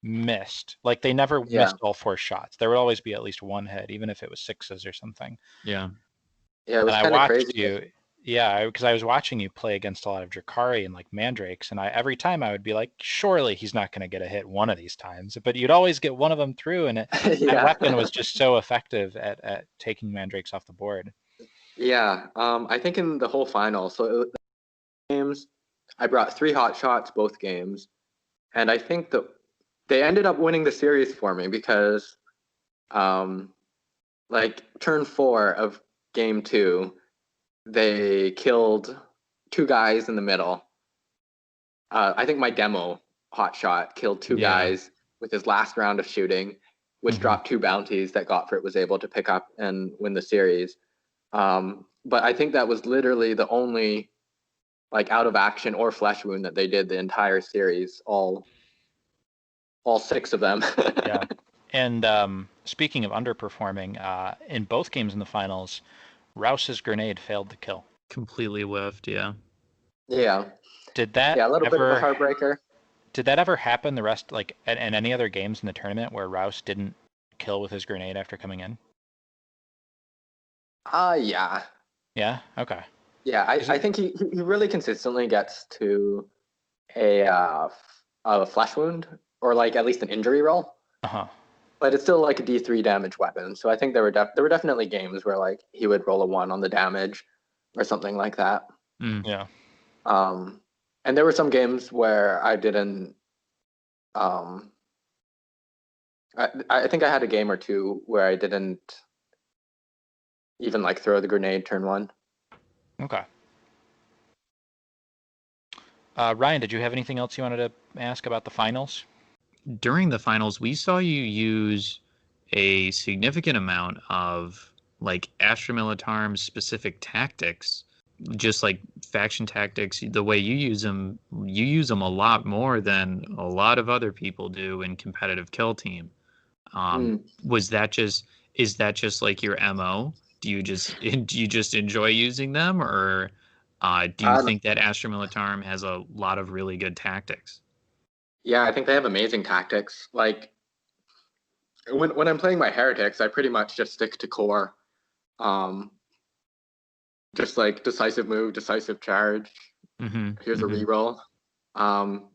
missed. Like they never missed all 4 shots. There would always be at least one hit, even if it was 6s or something. Yeah. Yeah, it was kind of crazy. Yeah, because I was watching you play against a lot of Drakari and like Mandrakes, and every time I would be like, surely he's not going to get a hit one of these times. But you'd always get one of them through, and that Yeah. weapon was just so effective at taking Mandrakes off the board. Yeah. I think in the whole final, so games, I brought 3 hot shots both games, and I think that they ended up winning the series for me because, like turn 4 of game 2, they killed 2 guys in the middle. I think my demo hotshot killed 2 Yeah. guys with his last round of shooting, which Mhm. dropped 2 bounties that Gottfried was able to pick up and win the series. But I think that was literally the only like out of action or flesh wound that they did the entire series, all 6 of them. Yeah. And speaking of underperforming, in both games in the finals, Rouse's grenade failed to kill. Completely whiffed. Yeah. Yeah. Did that Yeah, a little bit of a ever heartbreaker. did that ever happen the rest like in any other games in the tournament where Rouse didn't kill with his grenade after coming in? Yeah. Yeah. Okay. Yeah, Is I it? think he really consistently gets to a flesh wound or like at least an injury roll. Uh-huh. But it's still like a D3 damage weapon. So I think there were definitely games where like he would roll a 1 on the damage or something like that. Mm. Yeah. Um, and there were some games where I didn't. Um, I think I had a game or two where I didn't even like throw the grenade turn 1. Okay. Ryan, did you have anything else you wanted to ask about the finals? During the finals, we saw you use a significant amount of like Astra Militarum specific tactics, just like faction tactics. The way you use them a lot more than a lot of other people do in competitive kill team. Mm. Was that just is that just like your MO? Do you just enjoy using them, or do you Um, think that Astra Militarum has a lot of really good tactics? yeah, I think they have amazing tactics. Like when I'm playing my heretics, I pretty much just stick to core. Um, just like decisive move, decisive charge. Mm-hmm. Here's a Mm-hmm. reroll. Um,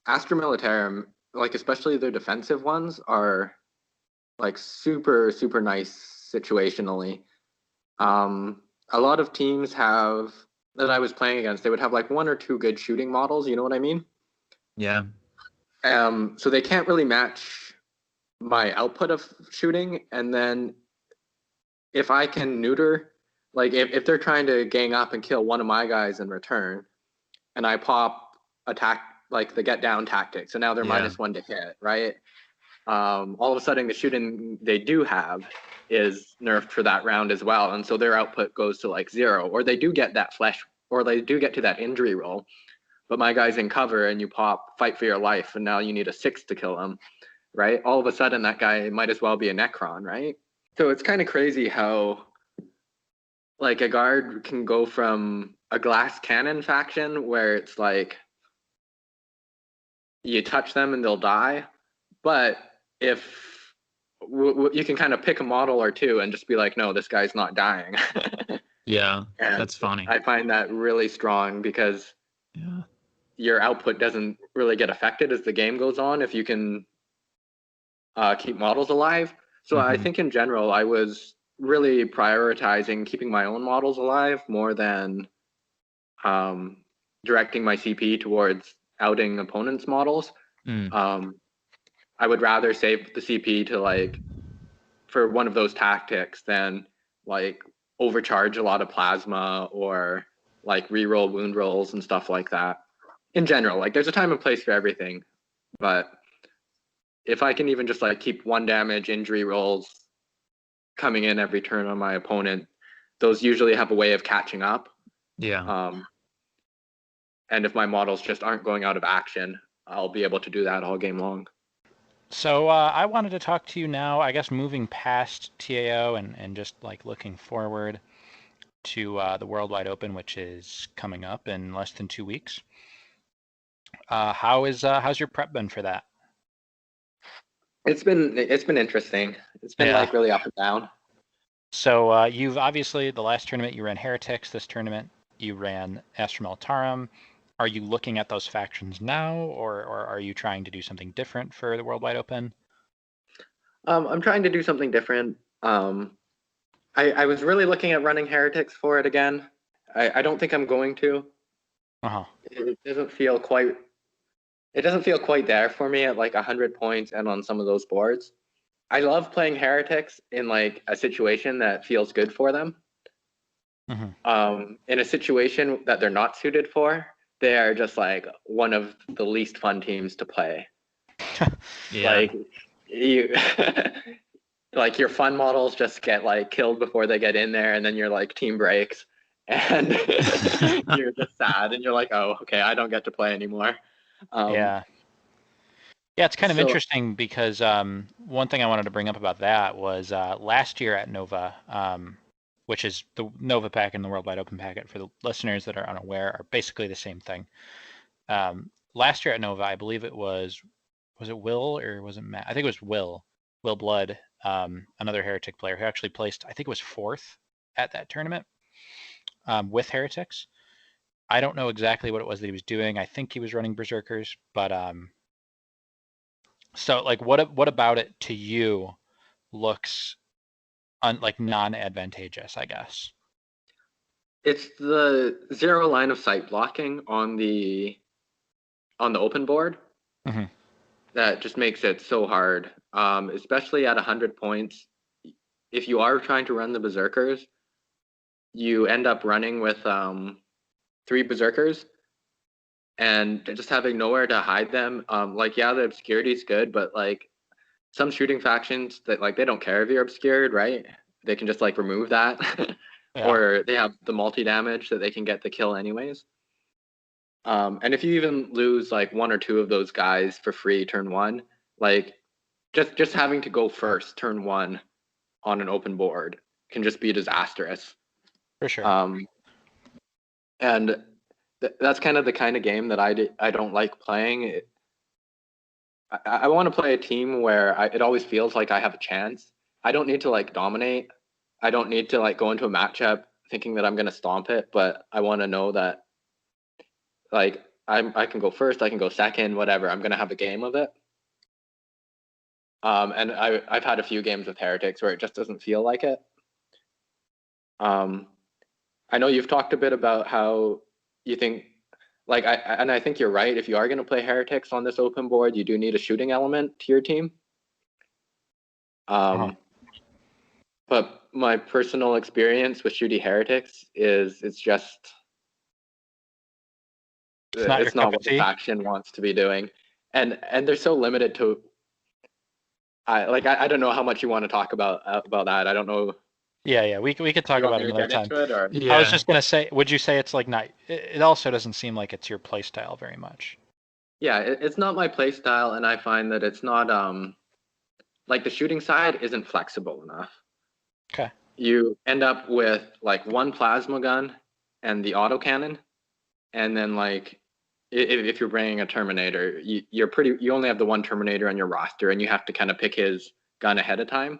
Astra Militarum, like especially their defensive ones, are like super super nice situationally. Um, a lot of teams have that I was playing against. They would have like 1 or 2 good shooting models. You know what I mean? Yeah. So they can't really match my output of shooting, and then if I can neuter, like if they're trying to gang up and kill one of my guys in return, and I pop attack like the get down tactic, so now they're Yeah. -1 to hit, right? All of a sudden the shooting they do have is nerfed for that round as well, and so their output goes to like 0, or they do get that flesh, or they do get to that injury roll, but my guy's in cover and you pop fight for your life, and now you need a 6 to kill him, right? All of a sudden that guy might as well be a Necron, right? So it's kind of crazy how like a guard can go from a glass cannon faction where it's like you touch them and they'll die, but if you can kind of pick a model or two and just be like, no, this guy's not dying. Yeah. And That's funny. I find that really strong because Yeah. your output doesn't really get affected as the game goes on if you can keep models alive. So I Mm-hmm. think in general, I was really prioritizing keeping my own models alive more than um, directing my CP towards outing opponents' models. Mm. Um, I would rather save the CP to like for one of those tactics than like overcharge a lot of plasma or like reroll wound rolls and stuff like that. In general, like there's a time and place for everything, but if I can even just like keep 1 damage injury rolls coming in every turn on my opponent, those usually have a way of catching up. Yeah. Um, and if my models just aren't going out of action, I'll be able to do that all game long. So I wanted to talk to you now, I guess moving past TAO and just like looking forward to the Worldwide Open, which is coming up in less than 2 weeks. How's your prep been for that? It's been interesting. It's been Yeah. like really up and down. So you've obviously, the last tournament you ran Heretics, this tournament you ran Astra Militarum. Are you looking at those factions now, or are you trying to do something different for the Worldwide Open? I'm trying to do something different. I was really looking at running Heretics for it again. I don't think I'm going to. Uh-huh. It doesn't feel quite. It doesn't feel quite there for me at like 100 points and on some of those boards. I love playing Heretics in like a situation that feels good for them. In a situation that they're not suited for, they are just like one of the least fun teams to play. Yeah. Like you, like your fun models just get like killed before they get in there, and then your like team breaks, and you're just sad, and you're like, oh, okay, I don't get to play anymore. Yeah. Yeah, it's kind of So- interesting because one thing I wanted to bring up about that was last year at Nova, which is the Nova packet and the Worldwide Open packet, for the listeners that are unaware, are basically the same thing. Last year at Nova, I believe it was it Will or was it Matt? I think it was Will Blood, another Heretic player who actually placed, I think it was 4th at that tournament with Heretics. I don't know exactly what it was that he was doing. I think he was running Berserkers, but so like what about it to you looks like non-advantageous, I guess? It's the zero line of sight blocking on the open board that just makes it so hard, especially at 100 points. If you are trying to run the Berserkers, you end up running with 3 Berserkers and just having nowhere to hide them. Like, yeah, the obscurity is good, but like some shooting factions that like they don't care if you're obscured, right? They can just like remove that. Yeah. Or they have the multi damage that they can get the kill anyways. And if you even lose like 1 or 2 of those guys for free turn 1, like just having to go first turn 1 on an open board can just be disastrous. For sure. And that's kind of the kind of game that I don't like playing. I want to play a team where it always feels like I have a chance. I don't need to like dominate. I don't need to like go into a matchup thinking that I'm going to stomp it, but I want to know that like I can go first, I can go second, whatever. I'm going to have a game of it. And I've had a few games with Heretics where it just doesn't feel like it. I know you've talked a bit about how you think, like, I think you're right. If you are going to play Heretics on this open board, you do need a shooting element to your team. But my personal experience with shooty Heretics is it's not what the faction wants to be doing, and they're so limited to. I don't know how much you want to talk about that. I don't know. Yeah, we could talk about it another time. Yeah. I was just gonna say, would you say it's like not? It also doesn't seem like it's your play style very much. Yeah, it's not my play style, and I find that it's not like the shooting side isn't flexible enough. Okay. You end up with like 1 plasma gun and the autocannon, and then like if you're bringing a Terminator, you only have the 1 Terminator on your roster, and you have to kind of pick his gun ahead of time.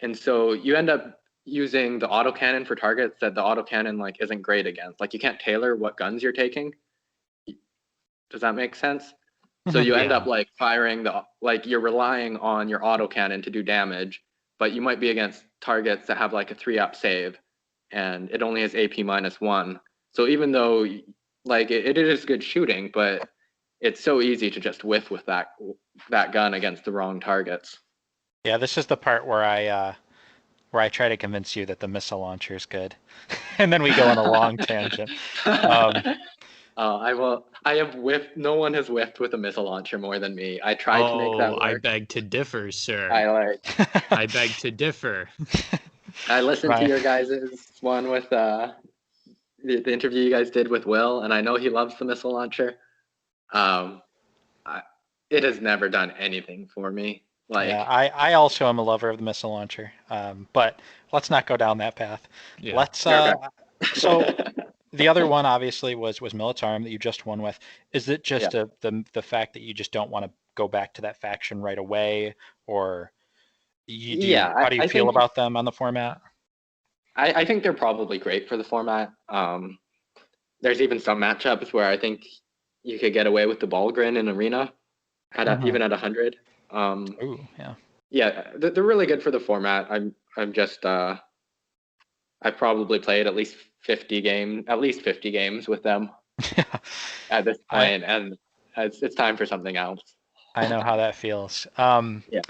And so you end up using the autocannon for targets that the autocannon like isn't great against. Like you can't tailor what guns you're taking. Does that make sense? So you end up like firing like you're relying on your autocannon to do damage, but you might be against targets that have like a 3-up save, and it only has AP -1. So even though like it is good shooting, but it's so easy to just whiff with that gun against the wrong targets. Yeah, this is the part where I try to convince you that the missile launcher is good, and then we go on a long tangent. I have whiffed. No one has whiffed with a missile launcher more than me. I tried to make that work. I beg to differ, sir. I beg to differ. I listened to your guys' one with the interview you guys did with Will, and I know he loves the missile launcher. It has never done anything for me. Like, yeah, I also am a lover of the missile launcher, but let's not go down that path. Yeah. Let's so the other one obviously was Militarum that you just won with. Is it just the fact that you just don't want to go back to that faction right away, or Yeah, How do you I feel think about them on the format? I think they're probably great for the format. There's even some matchups where I think you could get away with the Ballgren in Arena even at 100. Ooh, yeah. Yeah, they're really good for the format. I'm just I've probably played at least 50 games with them at this I point, and it's time for something else. I know how that feels. Yeah.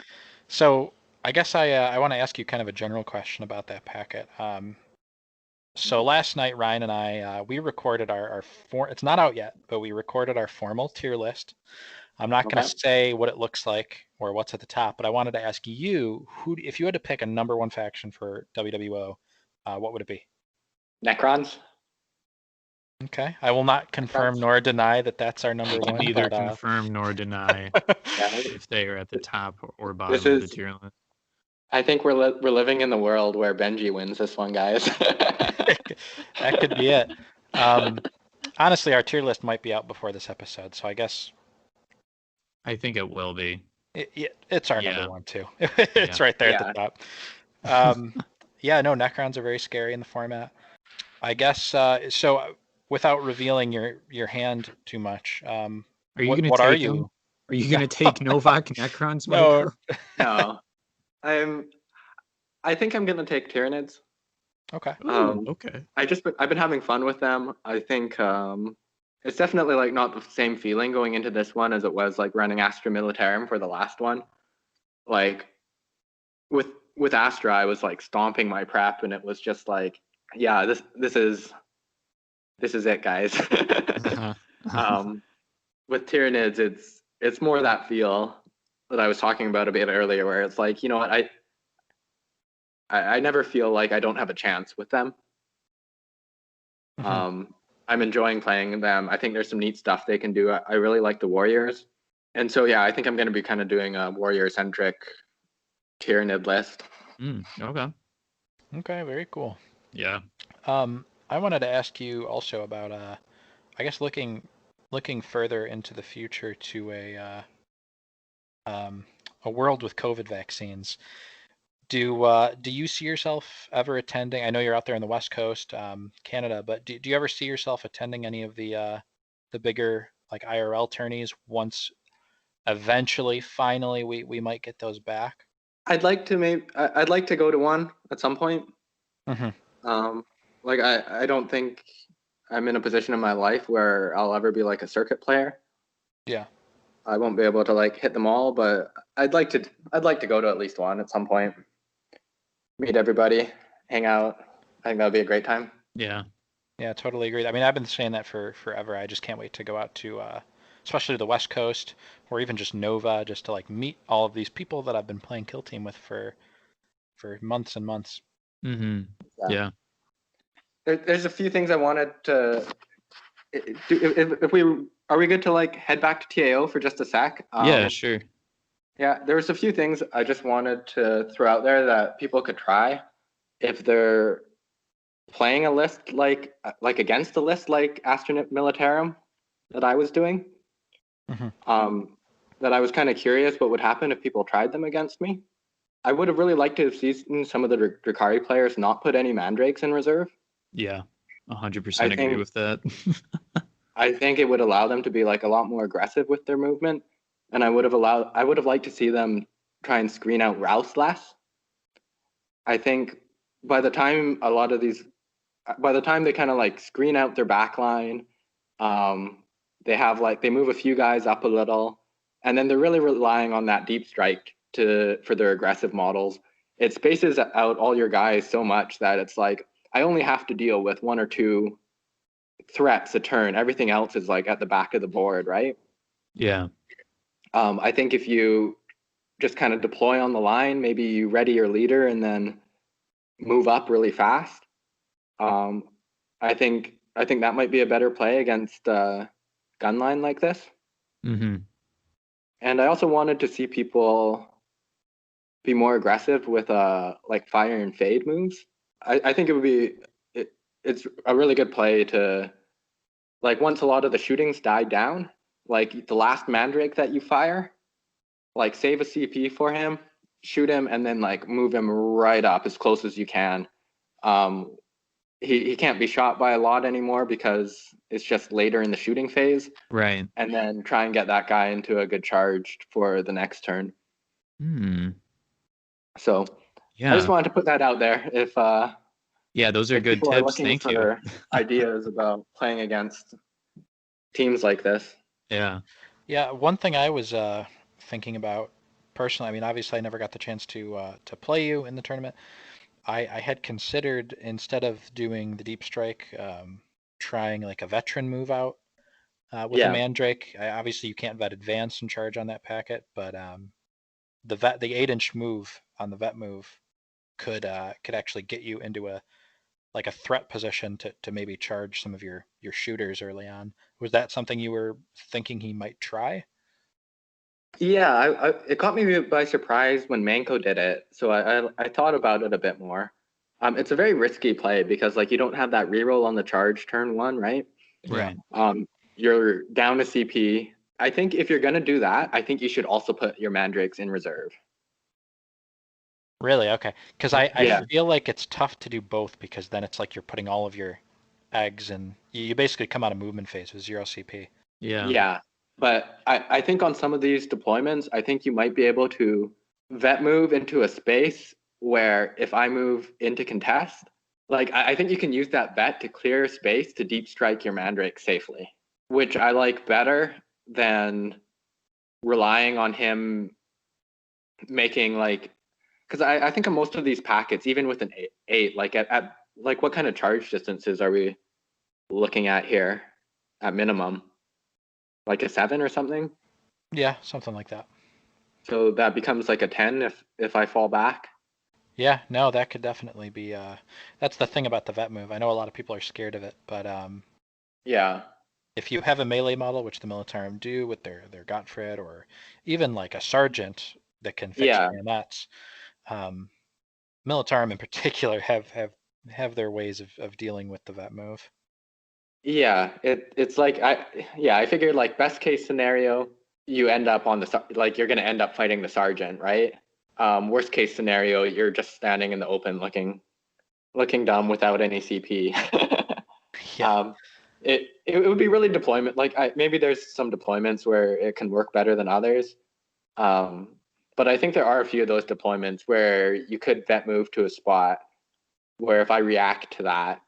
So I guess I want to ask you kind of a general question about that packet. So last night, Ryan and I we recorded it's not out yet, but we recorded our formal tier list. I'm not going Okay. to say what it looks like or what's at the top, but I wanted to ask you, if you had to pick a number one faction for WWO, what would it be? Necrons. Okay, I will not confirm Necrons. nor deny that that's our number I can one, neither but confirm nor deny Yeah, if they are at the top or this bottom of the is. tier list. I think we're living in the world where Benji wins this one, guys. that could be it. Honestly, our tier list might be out before this episode, so I guess I think it will be. it's our number Yeah. one too. It's Yeah. right there at Yeah. the top. Yeah, no, Necrons are very scary in the format. I guess so. Without revealing your hand too much, Are you what gonna are take them? you? Are you gonna take Novak Necrons, No. Michael? No, I think I'm gonna take Tyranids. Okay. Ooh, okay. I've been having fun with them. I think it's definitely like not the same feeling going into this one as it was like running Astra Militarum for the last one. Like with Astra, I was like stomping my prep, and it was just like, yeah, this is it, guys. um, with Tyranids, it's more that feel that I was talking about a bit earlier, where it's like, you know what, I never feel like I don't have a chance with them. I'm enjoying playing them. I think there's some neat stuff they can do. I really like the Warriors. And so, yeah, I think I'm going to be kind of doing a Warrior-centric Tyranid list. Okay. Okay, very cool. Yeah. I wanted to ask you also about I guess looking further into the future to a world with COVID vaccines. Do you see yourself ever attending? I know you're out there on the West Coast, Canada, but do you ever see yourself attending any of the bigger like IRL tourneys once eventually, finally, we might get those back? I'd like to go to one at some point. Like I don't think I'm in a position in my life where I'll ever be like a circuit player. Yeah. I won't be able to like hit them all, but I'd like to go to at least one at some point. Meet everybody, hang out. I think that would be a great time. Yeah. Yeah, totally agree. I mean, I've been saying that for forever. I just can't wait to go out to, especially the West Coast, or even just Nova, just to like meet all of these people that I've been playing Kill Team with for months and months. Yeah. There's a few things I wanted to. If we are we good to like head back to TAO for just a sec? Yeah, sure. Yeah, there was a few things I just wanted to throw out there that people could try if they're playing a list like against a list like Astra Militarum that I was doing. That I was kind of curious what would happen if people tried them against me. I would have really liked to have seen some of the Drukari players not put any Mandrakes in reserve. Yeah, 100% agree with that. I think it would allow them to be like a lot more aggressive with their movement, and I would have liked to see them try and screen out Rouse less. I think by the time they kind of like screen out their back line, they move a few guys up a little, and then they're really relying on that deep strike for their aggressive models. It spaces out all your guys so much that it's like I only have to deal with one or two threats a turn. Everything else is like at the back of the board, right? Yeah. I think if you just kind of deploy on the line, maybe you ready your leader and then move up really fast. I think that might be a better play against gun line like this. And I also wanted to see people be more aggressive with like fire and fade moves. I think it's a really good play to like once a lot of the shootings died down, like the last Mandrake that you fire, like save a CP for him shoot him and then like move him right up as close as you can. He can't be shot by a lot anymore because it's just later in the shooting phase. Right. And then try and get that guy into a good charge for the next turn. So I just Yeah. wanted to put that out there. If Yeah, those are if good people are tips. looking Thank you. for ideas about playing against teams like this. Yeah. Yeah, one thing I was thinking about personally, I mean, obviously I never got the chance to play you in the tournament. I had considered, instead of doing the deep strike, trying like a veteran move out with a Yeah. Mandrake. Obviously you can't vet advance and charge on that packet, but the 8-inch move on the vet move could actually get you into a threat position to maybe charge some of your shooters early on. Was that something you were thinking he might try? Yeah, it caught me by surprise when Manko did it. So I thought about it a bit more. It's a very risky play because like you don't have that reroll on the charge turn one, right? Right. You're down to CP. I think if you're gonna do that, I think you should also put your Mandrakes in reserve. Really? Okay. Because Yeah. I feel like it's tough to do both, because then it's like you're putting all of your eggs and you basically come out of movement phase with 0 CP. Yeah. Yeah. But I think on some of these deployments, I think you might be able to vet move into a space where if I move into contest, like I think you can use that vet to clear space to deep strike your Mandrake safely, which I like better than relying on him making like, because I think of most of these packets, even with an eight, like at like what kind of charge distances are we looking at here at minimum? Like a 7 or something? Yeah, something like that. So that becomes like a 10 if I fall back. Yeah, no, that could definitely be. That's the thing about the vet move. I know a lot of people are scared of it, but Yeah. if you have a melee model, which the Militarum do with their Gottfried, or even like a sergeant that can fix Yeah. bayonets, um, Militarum in particular have their ways of dealing with the vet move. Yeah. It's like I figured like best case scenario, you end up on the like you're gonna end up fighting the sergeant, right? Worst case scenario, you're just standing in the open looking dumb without any CP. Yeah. It would be really deployment. Like maybe there's some deployments where it can work better than others. But I think there are a few of those deployments where you could vet move to a spot where if I react to that,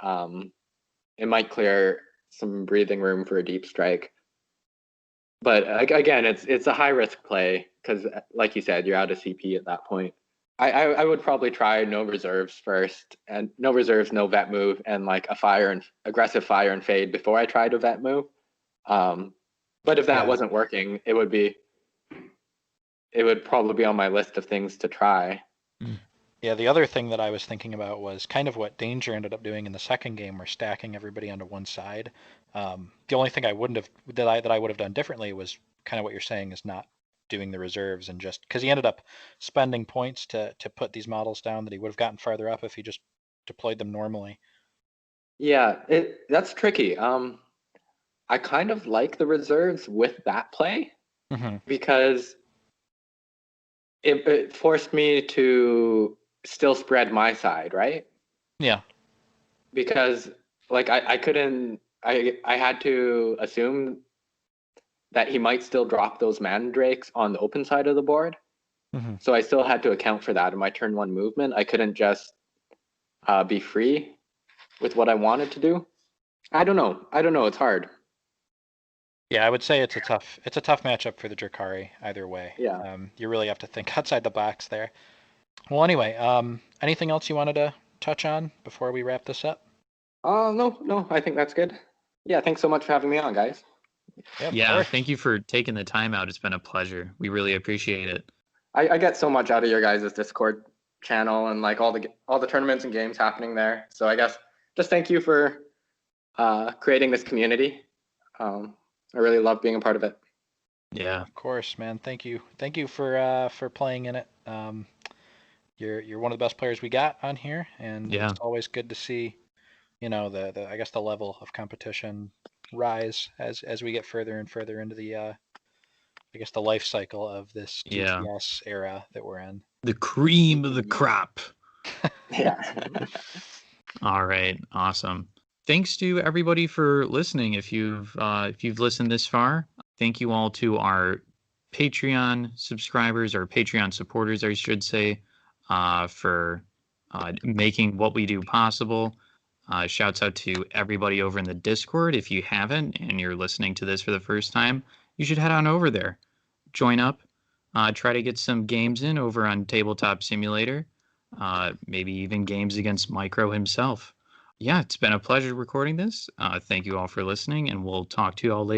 it might clear some breathing room for a deep strike. But again, it's a high risk play because, like you said, you're out of CP at that point. I would probably try no reserves first, and no reserves, no vet move, and like a aggressive fire and fade before I tried a vet move. But if that wasn't working, it would probably be on my list of things to try. Yeah, the other thing that I was thinking about was kind of what Danger ended up doing in the second game, where stacking everybody onto one side. The only thing I wouldn't have that I would have done differently was kind of what you're saying, is not doing the reserves, and just because he ended up spending points to put these models down that he would have gotten farther up if he just deployed them normally. Yeah, that's tricky. I kind of like the reserves with that play because it forced me to still spread my side, right? Yeah. Because like I couldn't I had to assume that he might still drop those mandrakes on the open side of the board. So I still had to account for that in my turn one movement. I couldn't just be free with what I wanted to do. I don't know. It's hard. Yeah, I would say it's a tough matchup for the Drakari either way. Yeah. You really have to think outside the box there. Well, anyway, anything else you wanted to touch on before we wrap this up? No, I think that's good. Yeah, thanks so much for having me on, guys. Yeah, thank you for taking the time out. It's been a pleasure. We really appreciate it. I get so much out of your guys' Discord channel and like all the tournaments and games happening there. So I guess just thank you for creating this community. I really love being a part of it. Yeah. Of course, man. Thank you for playing in it. You're one of the best players we got on here, and it's always good to see, the I guess the level of competition rise as we get further and further into the I guess, the life cycle of this Yeah. TTS era that we're in. The cream of the crop. Yeah. All right, awesome. Thanks to everybody for listening. If you've listened this far, thank you all to our Patreon subscribers or Patreon supporters, I should say, for making what we do possible. Shouts out to everybody over in the Discord. If you haven't and you're listening to this for the first time, you should head on over there. Join up. Try to get some games in over on Tabletop Simulator. Maybe even games against Micro himself. Yeah, it's been a pleasure recording this. Thank you all for listening, and we'll talk to you all later.